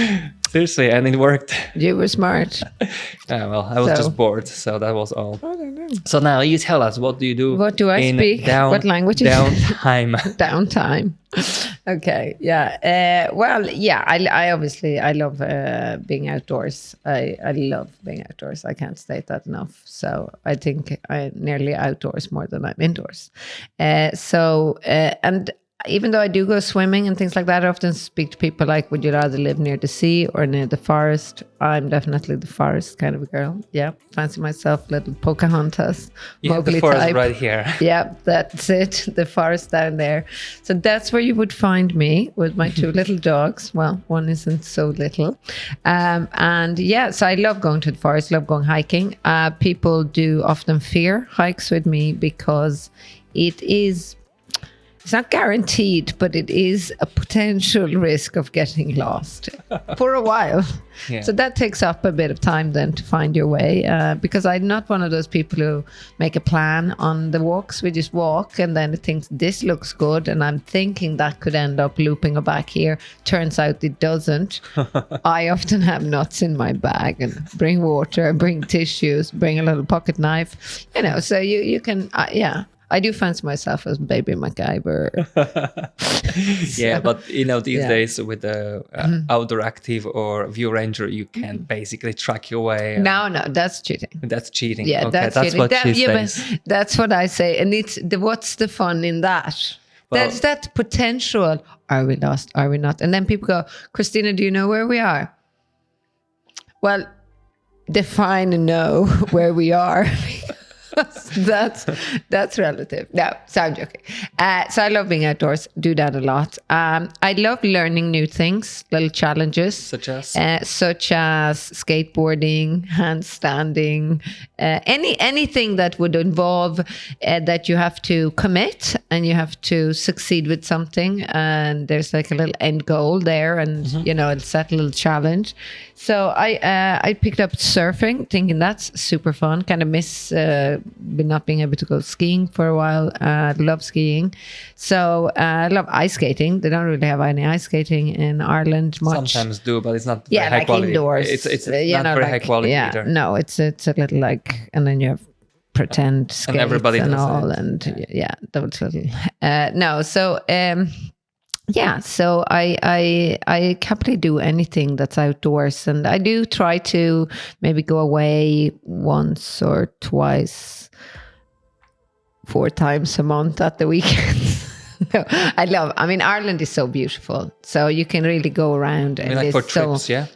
Seriously, and it worked. You were smart. Yeah, well, I was just bored, so that was all. I don't know. So now you tell us, what do you do? What do I speak? What languages? Downtime. Downtime. Okay. Yeah. I obviously love being outdoors. I love being outdoors. I can't state that enough. So I think I'm nearly outdoors more than I'm indoors. And even though I do go swimming and things like that, I often speak to people like, would you rather live near the sea or near the forest? I'm definitely the forest kind of a girl. Yeah. Fancy myself little Pocahontas. You have the forest right here. Yeah, that's it. The forest down there. So that's where you would find me with my two little dogs. Well, one isn't so little. So I love going to the forest, love going hiking. People do often fear hikes with me because it's not guaranteed, but it is a potential risk of getting lost for a while. Yeah. So that takes up a bit of time then to find your way, because I'm not one of those people who make a plan on the walks. We just walk and then it thinks this looks good and I'm thinking that could end up looping back here. Turns out it doesn't. I often have nuts in my bag and bring water, bring tissues, bring a little pocket knife, so you can, I do fancy myself as baby MacGyver. Yeah, but these days with the outdoor active or view ranger, you can basically track your way. No, that's cheating. That's cheating. Yeah, okay, that's cheating. What she says. That's what I say. And what's the fun in that? Well, that's that potential. Are we lost? Are we not? And then people go, Kristina, do you know where we are? Well, define and know where we are. That's relative. No, so I'm joking. So I love being outdoors. Do that a lot. I love learning new things, little challenges, such as skateboarding, handstanding, anything that would involve that you have to commit and you have to succeed with something. And there's like a little end goal there, and it's set a little challenge. So I picked up surfing, thinking that's super fun. Kind of miss not being able to go skiing for a while. Love skiing. So I love ice skating. They don't really have any ice skating in Ireland much. Sometimes do, but it's not very high quality. Indoors. It's not very high quality either. No, it's a little like, and then you have pretend skates and everybody and all, and those little. So I can't really do anything that's outdoors, and I do try to maybe go away once or twice, 4 times a month at the weekends. No, Ireland is so beautiful, so you can really go around and like for trips, to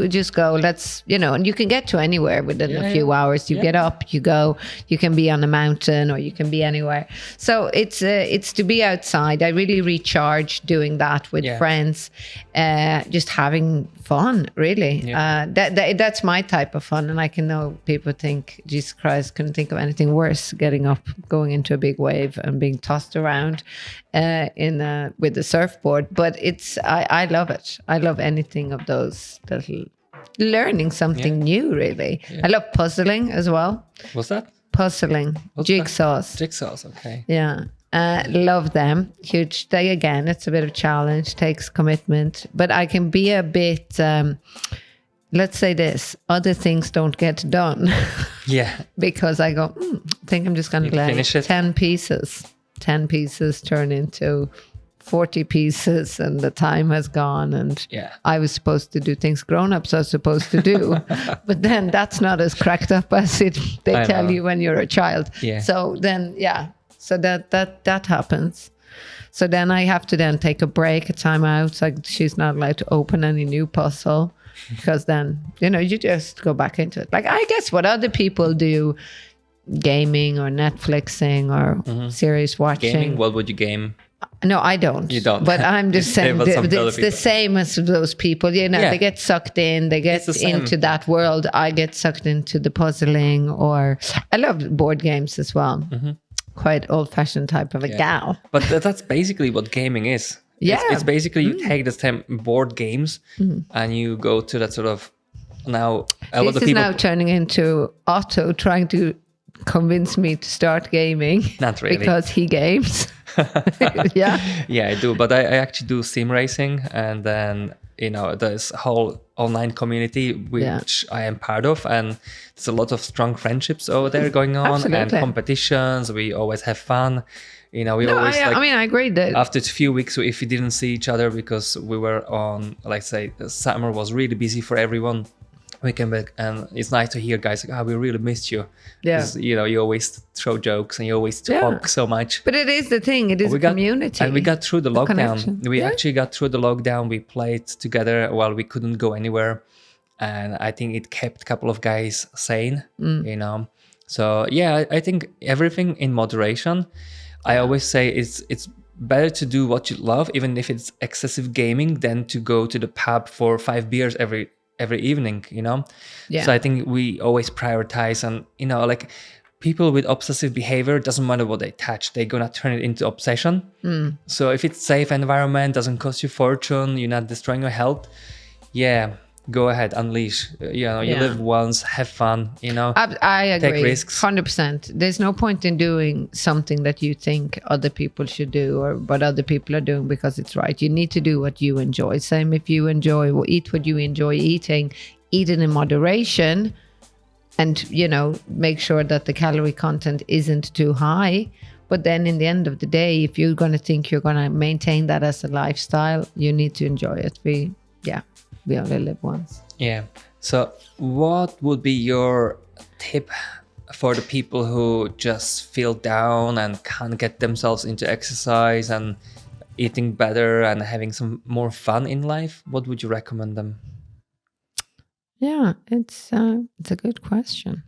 just go, let's, and you can get to anywhere within a few hours. You get up, you go, you can be on a mountain or you can be anywhere. So it's to be outside. I really recharge doing that with friends, just having fun, really. That's my type of fun, and I can know people think, Jesus Christ, couldn't think of anything worse, getting up, going into a big wave and being tossed around with the surfboard. But I love it. I love anything of those little, learning something new, really. I love puzzling as well. What's that? Puzzling. Jigsaws. Jigsaws, okay. Yeah. Love them. Huge. Again, it's a bit of a challenge, takes commitment, but I can be a bit, let's say this, other things don't get done. Yeah. Because I go, I think I'm just going to let finish it. 10 pieces turn into 40 pieces, and the time has gone, and I was supposed to do things grown-ups are supposed to do, but then that's not as cracked up as they tell you when you're a child. Yeah. So then, so that happens. So then I have to then take a break, a time out. So she's not allowed to open any new puzzle, because then, you just go back into it. Like, I guess what other people do, gaming or Netflixing or series watching. Gaming, what would you game? No, I don't. You don't. But I'm just saying it's the people. same as those people. You know, they get sucked in, they get into that world. I get sucked into the puzzling, or I love board games as well. Quite old-fashioned type of a gal. But that's basically what gaming is. Yeah. It's basically you take the same board games and you go to that sort of now a lot of people. This is now turning into Otto trying to convince me to start gaming. Not really. Because he games. Yeah. Yeah, I do. But I actually do sim racing, and then there's a whole online community which I am part of, and there's a lot of strong friendships over there going on. Absolutely. And competitions. We always have fun. I agree that after a few weeks, if we didn't see each other because we were on, like say, summer was really busy for everyone, we came back, and it's nice to hear guys like, we really missed you. Yeah. 'Cause, you always throw jokes and you always talk so much. But it is the thing. It is a community. And we got through the lockdown. Connection. We actually got through the lockdown. We played together while we couldn't go anywhere. And I think it kept a couple of guys sane, So, yeah, I think everything in moderation. I always say it's better to do what you love, even if it's excessive gaming, than to go to the pub for 5 beers every evening, Yeah. So I think we always prioritize, and like people with obsessive behavior, doesn't matter what they touch, they're gonna turn it into obsession. So if it's safe environment, doesn't cost you fortune, you're not destroying your health, go ahead, unleash. You live once, have fun. I agree. Take risks. 100%. There's no point in doing something that you think other people should do or what other people are doing because it's right. You need to do what you enjoy. Same if you eat what you enjoy eating, eat it in moderation, and make sure that the calorie content isn't too high. But then in the end of the day, if you're going to think you're going to maintain that as a lifestyle, you need to enjoy it. We only live once. Yeah. So what would be your tip for the people who just feel down and can't get themselves into exercise and eating better and having some more fun in life? What would you recommend them? Yeah, it's a good question.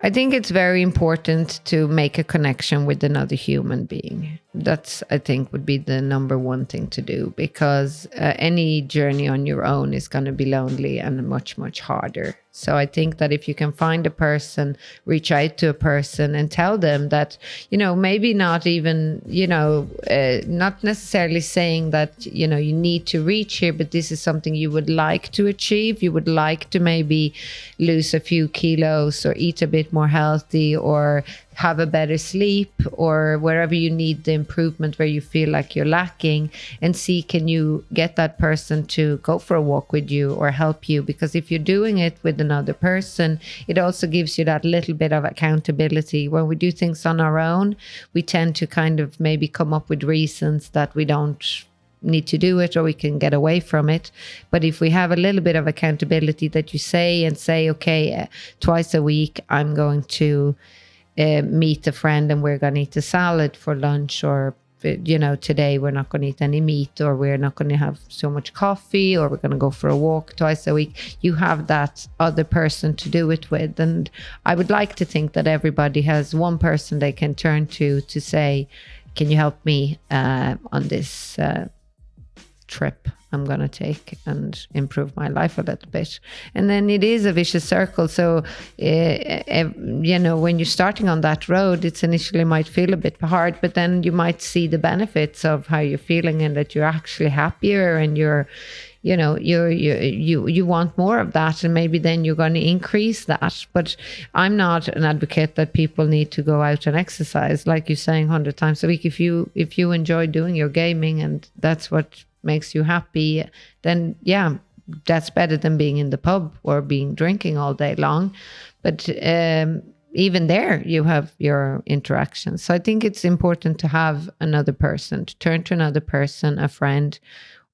I think it's very important to make a connection with another human being. That's, I think, would be the number one thing to do, because any journey on your own is going to be lonely and much, much harder. So I think that if you can find a person, reach out to a person and tell them that, maybe not even, not necessarily saying that, you need to reach here, but this is something you would like to achieve. You would like to maybe lose a few kilos or eat a bit more healthy or have a better sleep, or wherever you need the improvement where you feel like you're lacking, and see, can you get that person to go for a walk with you or help you? Because if you're doing it with another person, it also gives you that little bit of accountability. When we do things on our own, we tend to kind of maybe come up with reasons that we don't need to do it or we can get away from it. But if we have a little bit of accountability that you say, okay, twice a week I'm going to meet a friend and we're going to eat a salad for lunch, or today we're not going to eat any meat, or we're not going to have so much coffee, or we're going to go for a walk twice a week. You have that other person to do it with. And I would like to think that everybody has one person they can turn to say, can you help me on this trip I'm going to take and improve my life a little bit? And then it is a vicious circle. So, when you're starting on that road, it's initially might feel a bit hard, but then you might see the benefits of how you're feeling and that you're actually happier and you want more of that, and maybe then you're going to increase that. But I'm not an advocate that people need to go out and exercise, like you're saying 100 times a week. If you enjoy doing your gaming and that's what makes you happy, then that's better than being in the pub or drinking all day long. But even there you have your interactions. So I think it's important to have another person, to turn to another person, a friend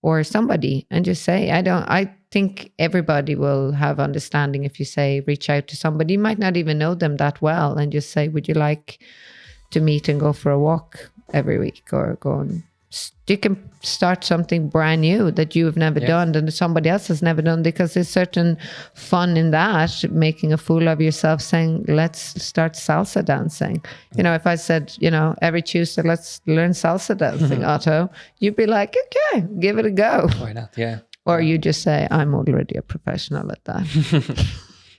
or somebody, and just say, I think everybody will have understanding if you say, reach out to somebody. You might not even know them that well, and just say, would you like to meet and go for a walk every week, or go and you can start something brand new that you have never done, and somebody else has never done, because there's certain fun in that, making a fool of yourself, saying, let's start salsa dancing. You know, if I said, you know, every Tuesday, let's learn salsa dancing, Otto, you'd be like, okay, give it a go. Why not? Yeah. Or you just say, I'm already a professional at that.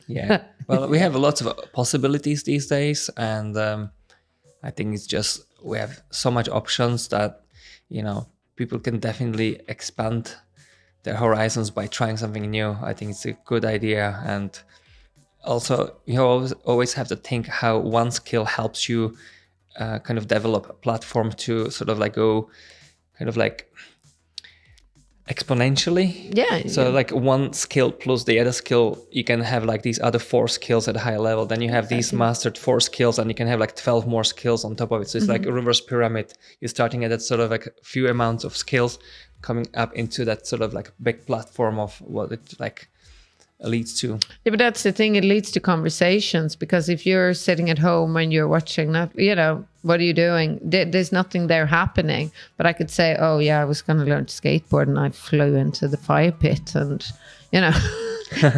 Yeah. Well, we have lots of possibilities these days, and I think it's just we have so much options that, you know, people can definitely expand their horizons by trying something new. I think it's a good idea, and also you always have to think how one skill helps you kind of develop a platform to sort of like go kind of like exponentially. Yeah. So like one skill plus the other skill, you can have like these other 4 skills at a higher level. Then you have these mastered 4 skills, and you can have like 12 more skills on top of it. So it's like a reverse pyramid. You're starting at that sort of like few amounts of skills, coming up into that sort of like big platform of what it like leads to. Yeah, but that's the thing. It leads to conversations, because if you're sitting at home and you're watching that, you know, what are you doing? There's nothing there happening. But I could say, oh yeah, I was going to learn to skateboard and I flew into the fire pit, and, you know,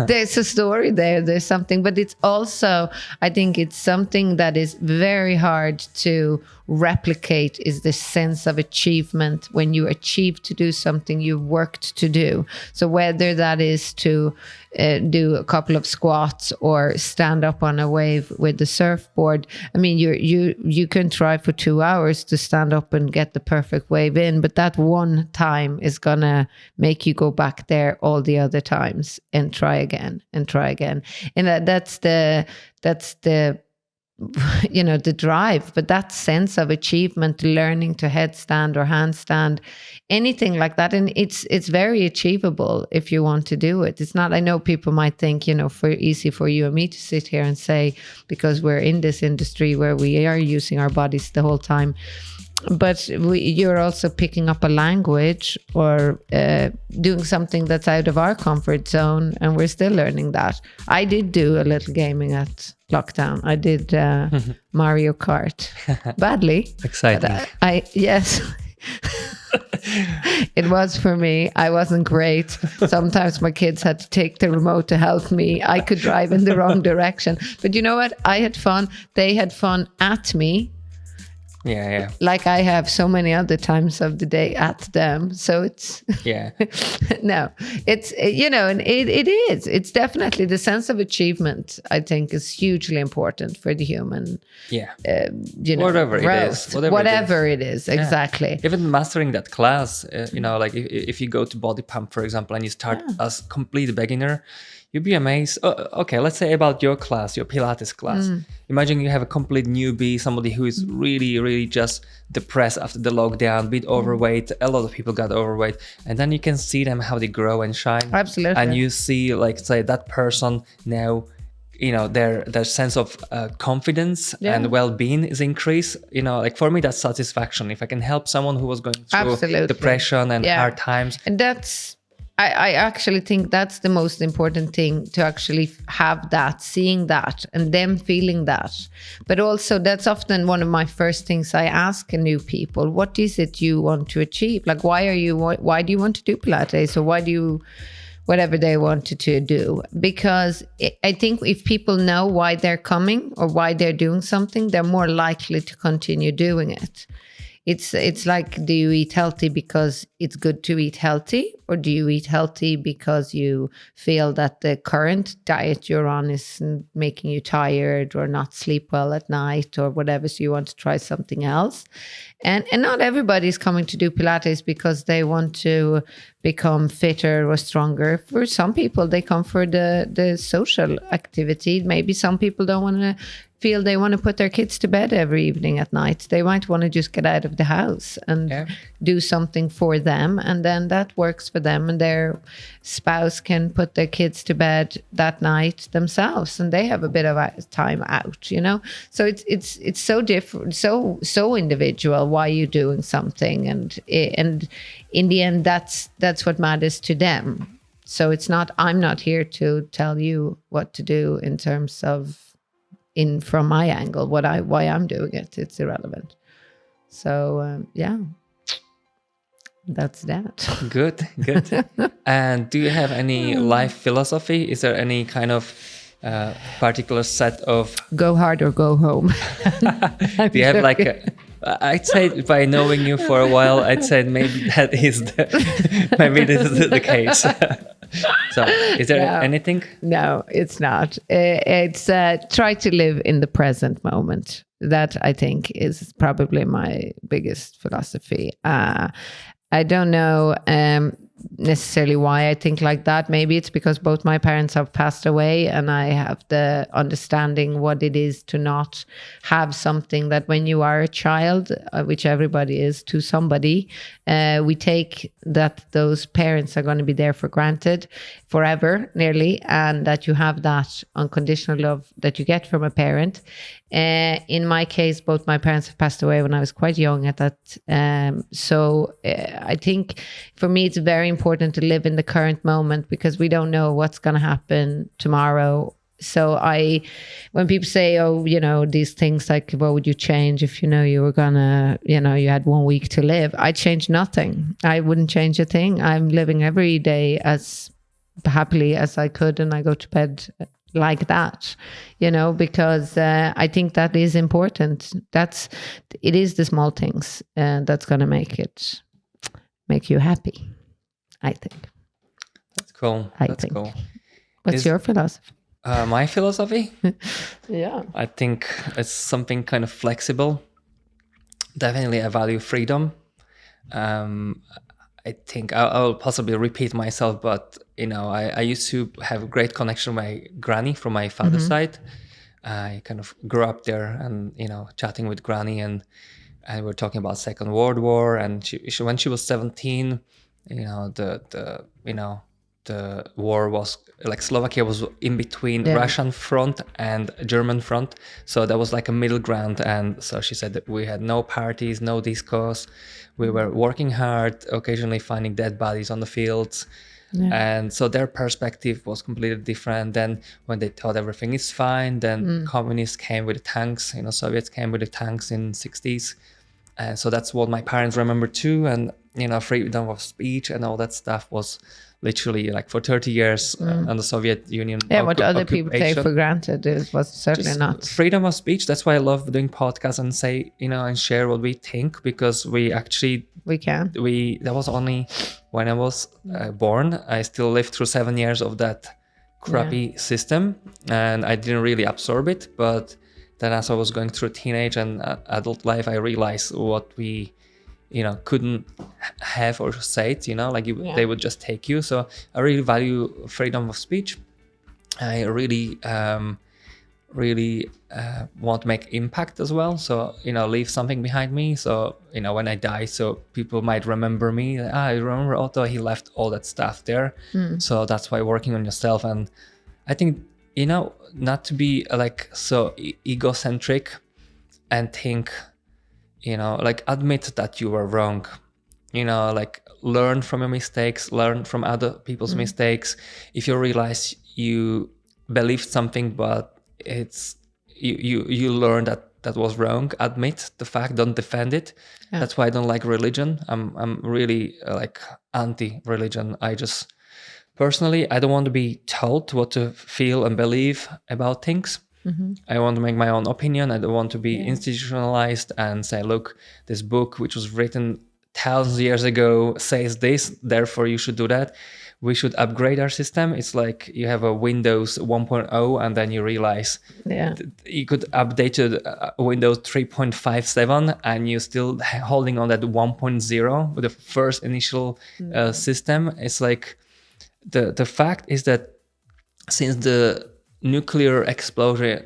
there's a story there. There's something, but it's also, I think it's something that is very hard to replicate, is this sense of achievement when you achieve to do something you worked to do. So whether that is to do a couple of squats or stand up on a wave with the surfboard, I mean, you can try for 2 hours to stand up and get the perfect wave in, but that one time is gonna make you go back there all the other times and try again and try again. And that's the you know, the drive. But that sense of achievement, learning to headstand or handstand, anything like that, and it's very achievable if you want to do it. It's not, I know people might think, you know, easy for you and me to sit here and say, because we're in this industry where we are using our bodies the whole time. But you're also picking up a language or doing something that's out of our comfort zone, and we're still learning that. I did do a little gaming at lockdown. I did Mario Kart badly. Exciting. Yes. It was for me. I wasn't great. Sometimes my kids had to take the remote to help me. I could drive in the wrong direction. But you know what? I had fun. They had fun at me. Yeah. Like I have so many other times of the day at them. So it's no, it's, you know, and it is. It's definitely the sense of achievement, I think, is hugely important for the human. Yeah. You know, whatever it is, exactly. Even mastering that class, you know, like if you go to body pump, for example, and you start as complete beginner, you'd be amazed. Okay, let's say about your class, your Pilates class. Imagine you have a complete newbie, somebody who is really, really just depressed after the lockdown, a bit overweight. A lot of people got overweight. And then you can see them, how they grow and shine. Absolutely. And you see, like, say, that person now, you know, their sense of confidence and well-being is increased. You know, like for me, that's satisfaction. If I can help someone who was going through depression and hard times. And that's... I actually think that's the most important thing, to actually have that, seeing that, and them feeling that. But also, that's often one of my first things I ask new people. What is it you want to achieve? Like, why do you want to do Pilates? Or why do you, whatever they wanted to do? Because I think if people know why they're coming or why they're doing something, they're more likely to continue doing it. It's like, do you eat healthy because it's good to eat healthy? Or do you eat healthy because you feel that the current diet you're on is making you tired or not sleep well at night or whatever, so you want to try something else? And not everybody's coming to do Pilates because they want to become fitter or stronger. For some people, they come for the social activity. Maybe some people don't want to feel they want to put their kids to bed every evening at night. They might want to just get out of the house and do something for them. And then that works for them, and their spouse can put their kids to bed that night themselves, and they have a bit of time out, you know? So it's so different, so individual why you're doing something. And in the end, that's what matters to them. So it's not, I'm not here to tell you what to do in terms of, from my angle, why I'm doing it. It's irrelevant. So yeah. That's that. Good. And do you have any life philosophy? Is there any kind of particular set of? Go hard or go home. Do you have like I'd say by knowing you for a while, I'd say maybe that is maybe this is the case. So, is there anything? No, it's not. It's try to live in the present moment. That I think is probably my biggest philosophy. I don't know necessarily why I think like that. Maybe it's because both my parents have passed away, and I have the understanding what it is to not have something that when you are a child, which everybody is to somebody, we take that those parents are going to be there for granted forever, nearly, and that you have that unconditional love that you get from a parent. In my case, both my parents have passed away when I was quite young at that. So I think for me, it's very important to live in the current moment, because we don't know what's going to happen tomorrow. So when people say, oh, these things like, what would you change if, you were gonna, you had 1 week to live? I'd change nothing. I wouldn't change a thing. I'm living every day as happily as I could, and I go to bed like that, because I think that is important. It is the small things that's going to make you happy, I think. That's cool. That's cool. What's your philosophy? My philosophy? Yeah. I think it's something kind of flexible. Definitely I value freedom. I think I'll possibly repeat myself, but I used to have a great connection with my granny from my father's side. I kind of grew up there, and chatting with granny, and we're talking about Second World War, and she when she was 17, the war was like, Slovakia was in between Russian front and German front, so there was like a middle ground. And so she said that we had no parties, no discos, we were working hard, occasionally finding dead bodies on the fields. And so their perspective was completely different. Then when they thought everything is fine, then communists came with the tanks, Soviets came with the tanks in 60s. And so that's what my parents remember too. And freedom of speech and all that stuff was literally like for 30 years on the Soviet Union. What other people take for granted, it was certainly not. Freedom of speech. That's why I love doing podcasts and say, and share what we think, because we can. That was only when I was born. I still lived through 7 years of that crappy system, and I didn't really absorb it. But then as I was going through teenage and adult life, I realized what we couldn't have or say it, they would just take you. So I really value freedom of speech. I really want to make impact as well. So, leave something behind me. So, when I die, so people might remember me. I remember Oto, he left all that stuff there. So that's why working on yourself. And I think, not to be like so egocentric and think, admit that you were wrong, learn from your mistakes, learn from other people's mistakes. If you realize you believed something, but it's you learn that was wrong, admit the fact, don't defend it. That's why I don't like religion. I'm really anti-religion. I just personally, I don't want to be told what to feel and believe about things. I want to make my own opinion. I don't want to be institutionalized and say, look, this book, which was written thousands of years ago, says this, therefore you should do that. We should upgrade our system. It's like you have a Windows 1.0 and then you realize you could update to Windows 3.57 and you're still holding on that 1.0 with the first initial system. It's like the fact is that since the nuclear explosion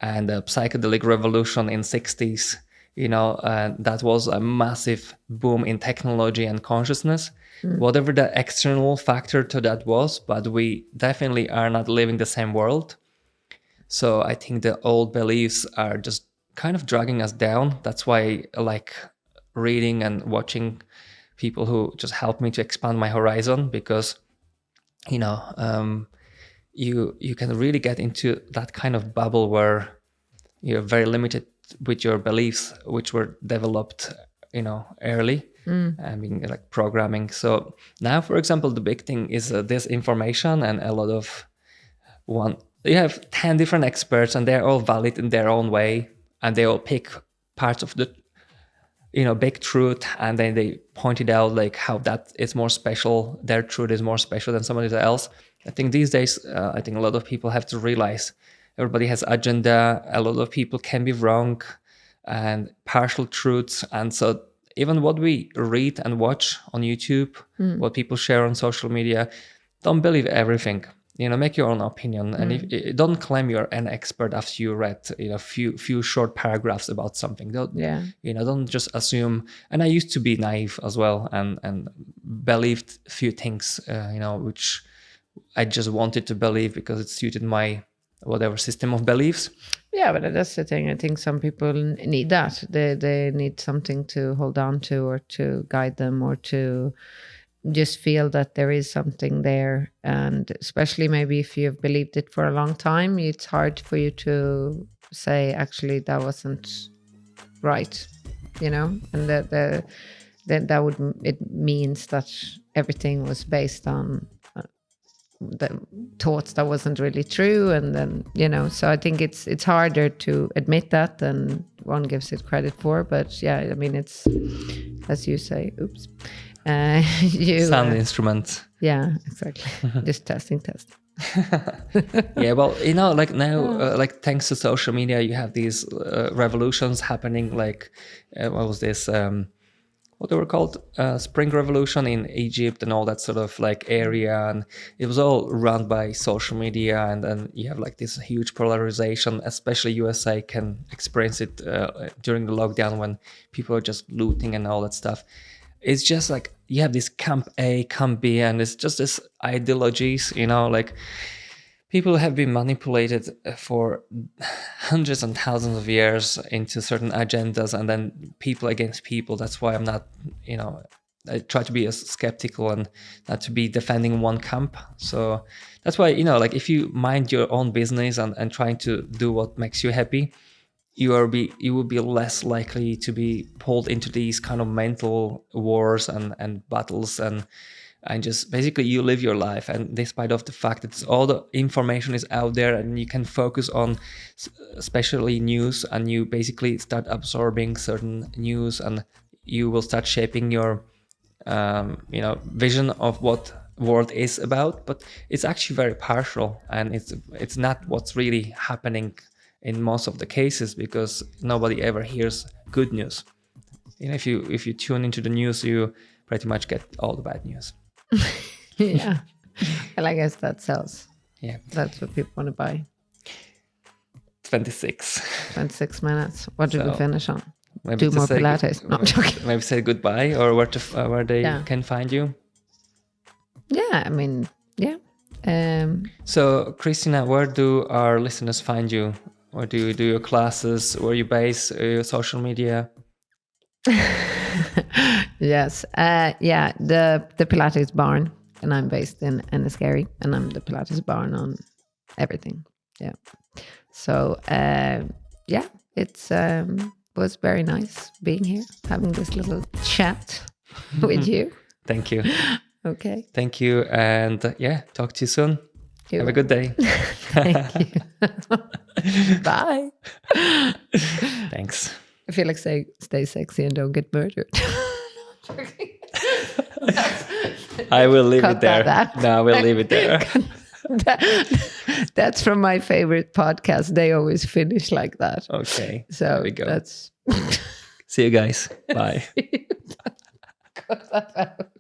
and the psychedelic revolution in 60s, that was a massive boom in technology and consciousness. Whatever the external factor to that was, but we definitely are not living the same world. So I think the old beliefs are just kind of dragging us down. That's why I like reading and watching people who just help me to expand my horizon, because you can really get into that kind of bubble where you're very limited with your beliefs, which were developed early, and being like programming. So now, for example, the big thing is this information and a lot of you have 10 different experts and they're all valid in their own way, and they all pick parts of the big truth, and then they pointed out like how that is more special, their truth is more special than somebody else. I think these days, I think a lot of people have to realize everybody has agenda, a lot of people can be wrong and partial truths. And so even what we read and watch on YouTube, what people share on social media, don't believe everything. Make your own opinion, and if don't claim you're an expert after you read few short paragraphs about something. Don't just assume. And I used to be naive as well, and believed few things which I just wanted to believe because it suited my whatever system of beliefs. Yeah, but that's the thing. I think some people need that. They need something to hold on to, or to guide them, or to just feel that there is something there. And especially maybe if you've believed it for a long time, it's hard for you to say, actually, that wasn't right, and that would, it means that everything was based on the thoughts that wasn't really true. And then, so I think it's harder to admit that than one gives it credit for. But yeah, I mean, it's, as you say, oops. Sound instrument. Yeah, exactly. Just testing. Yeah, well, like now, like thanks to social media, you have these revolutions happening. Like, what was this? What they were called? Spring Revolution in Egypt and all that sort of like area, and it was all run by social media. And then you have like this huge polarization. Especially USA can experience it during the lockdown when people are just looting and all that stuff. It's just like you have this camp A, camp B, and it's just this ideologies, like people have been manipulated for hundreds and thousands of years into certain agendas, and then people against people. That's why I'm not, I try to be as skeptical and not to be defending one camp. So that's why, like if you mind your own business and trying to do what makes you happy, you will be less likely to be pulled into these kind of mental wars and battles, and just basically you live your life. And despite of the fact that all the information is out there and you can focus on especially news, and you basically start absorbing certain news, and you will start shaping your vision of what world is about. But it's actually very partial, and it's not what's really happening in most of the cases, because nobody ever hears good news. If you tune into the news, you pretty much get all the bad news. Yeah. Well, I guess that sells. Yeah. That's what people want to buy. 26 minutes. What did we finish on? Do more Pilates. No, I'm joking. Maybe say goodbye, or where they can find you. Yeah, I mean, yeah. So, Kristina, where do our listeners find you? Or do you do your classes? Where you base your social media? Yes. The Pilates barn, and I'm based in Enniskerry, and I'm the Pilates barn on everything. Yeah. So, it's was very nice being here, having this little chat with you. Thank you. Okay. Thank you. And talk to you soon. Have a good day. Thank you. Bye. Thanks. I feel like stay sexy and don't get murdered. I will leave it there. No, we'll leave it there. That's from my favorite podcast. They always finish like that. Okay. So there we go. That's See you guys. Bye. Cut that out.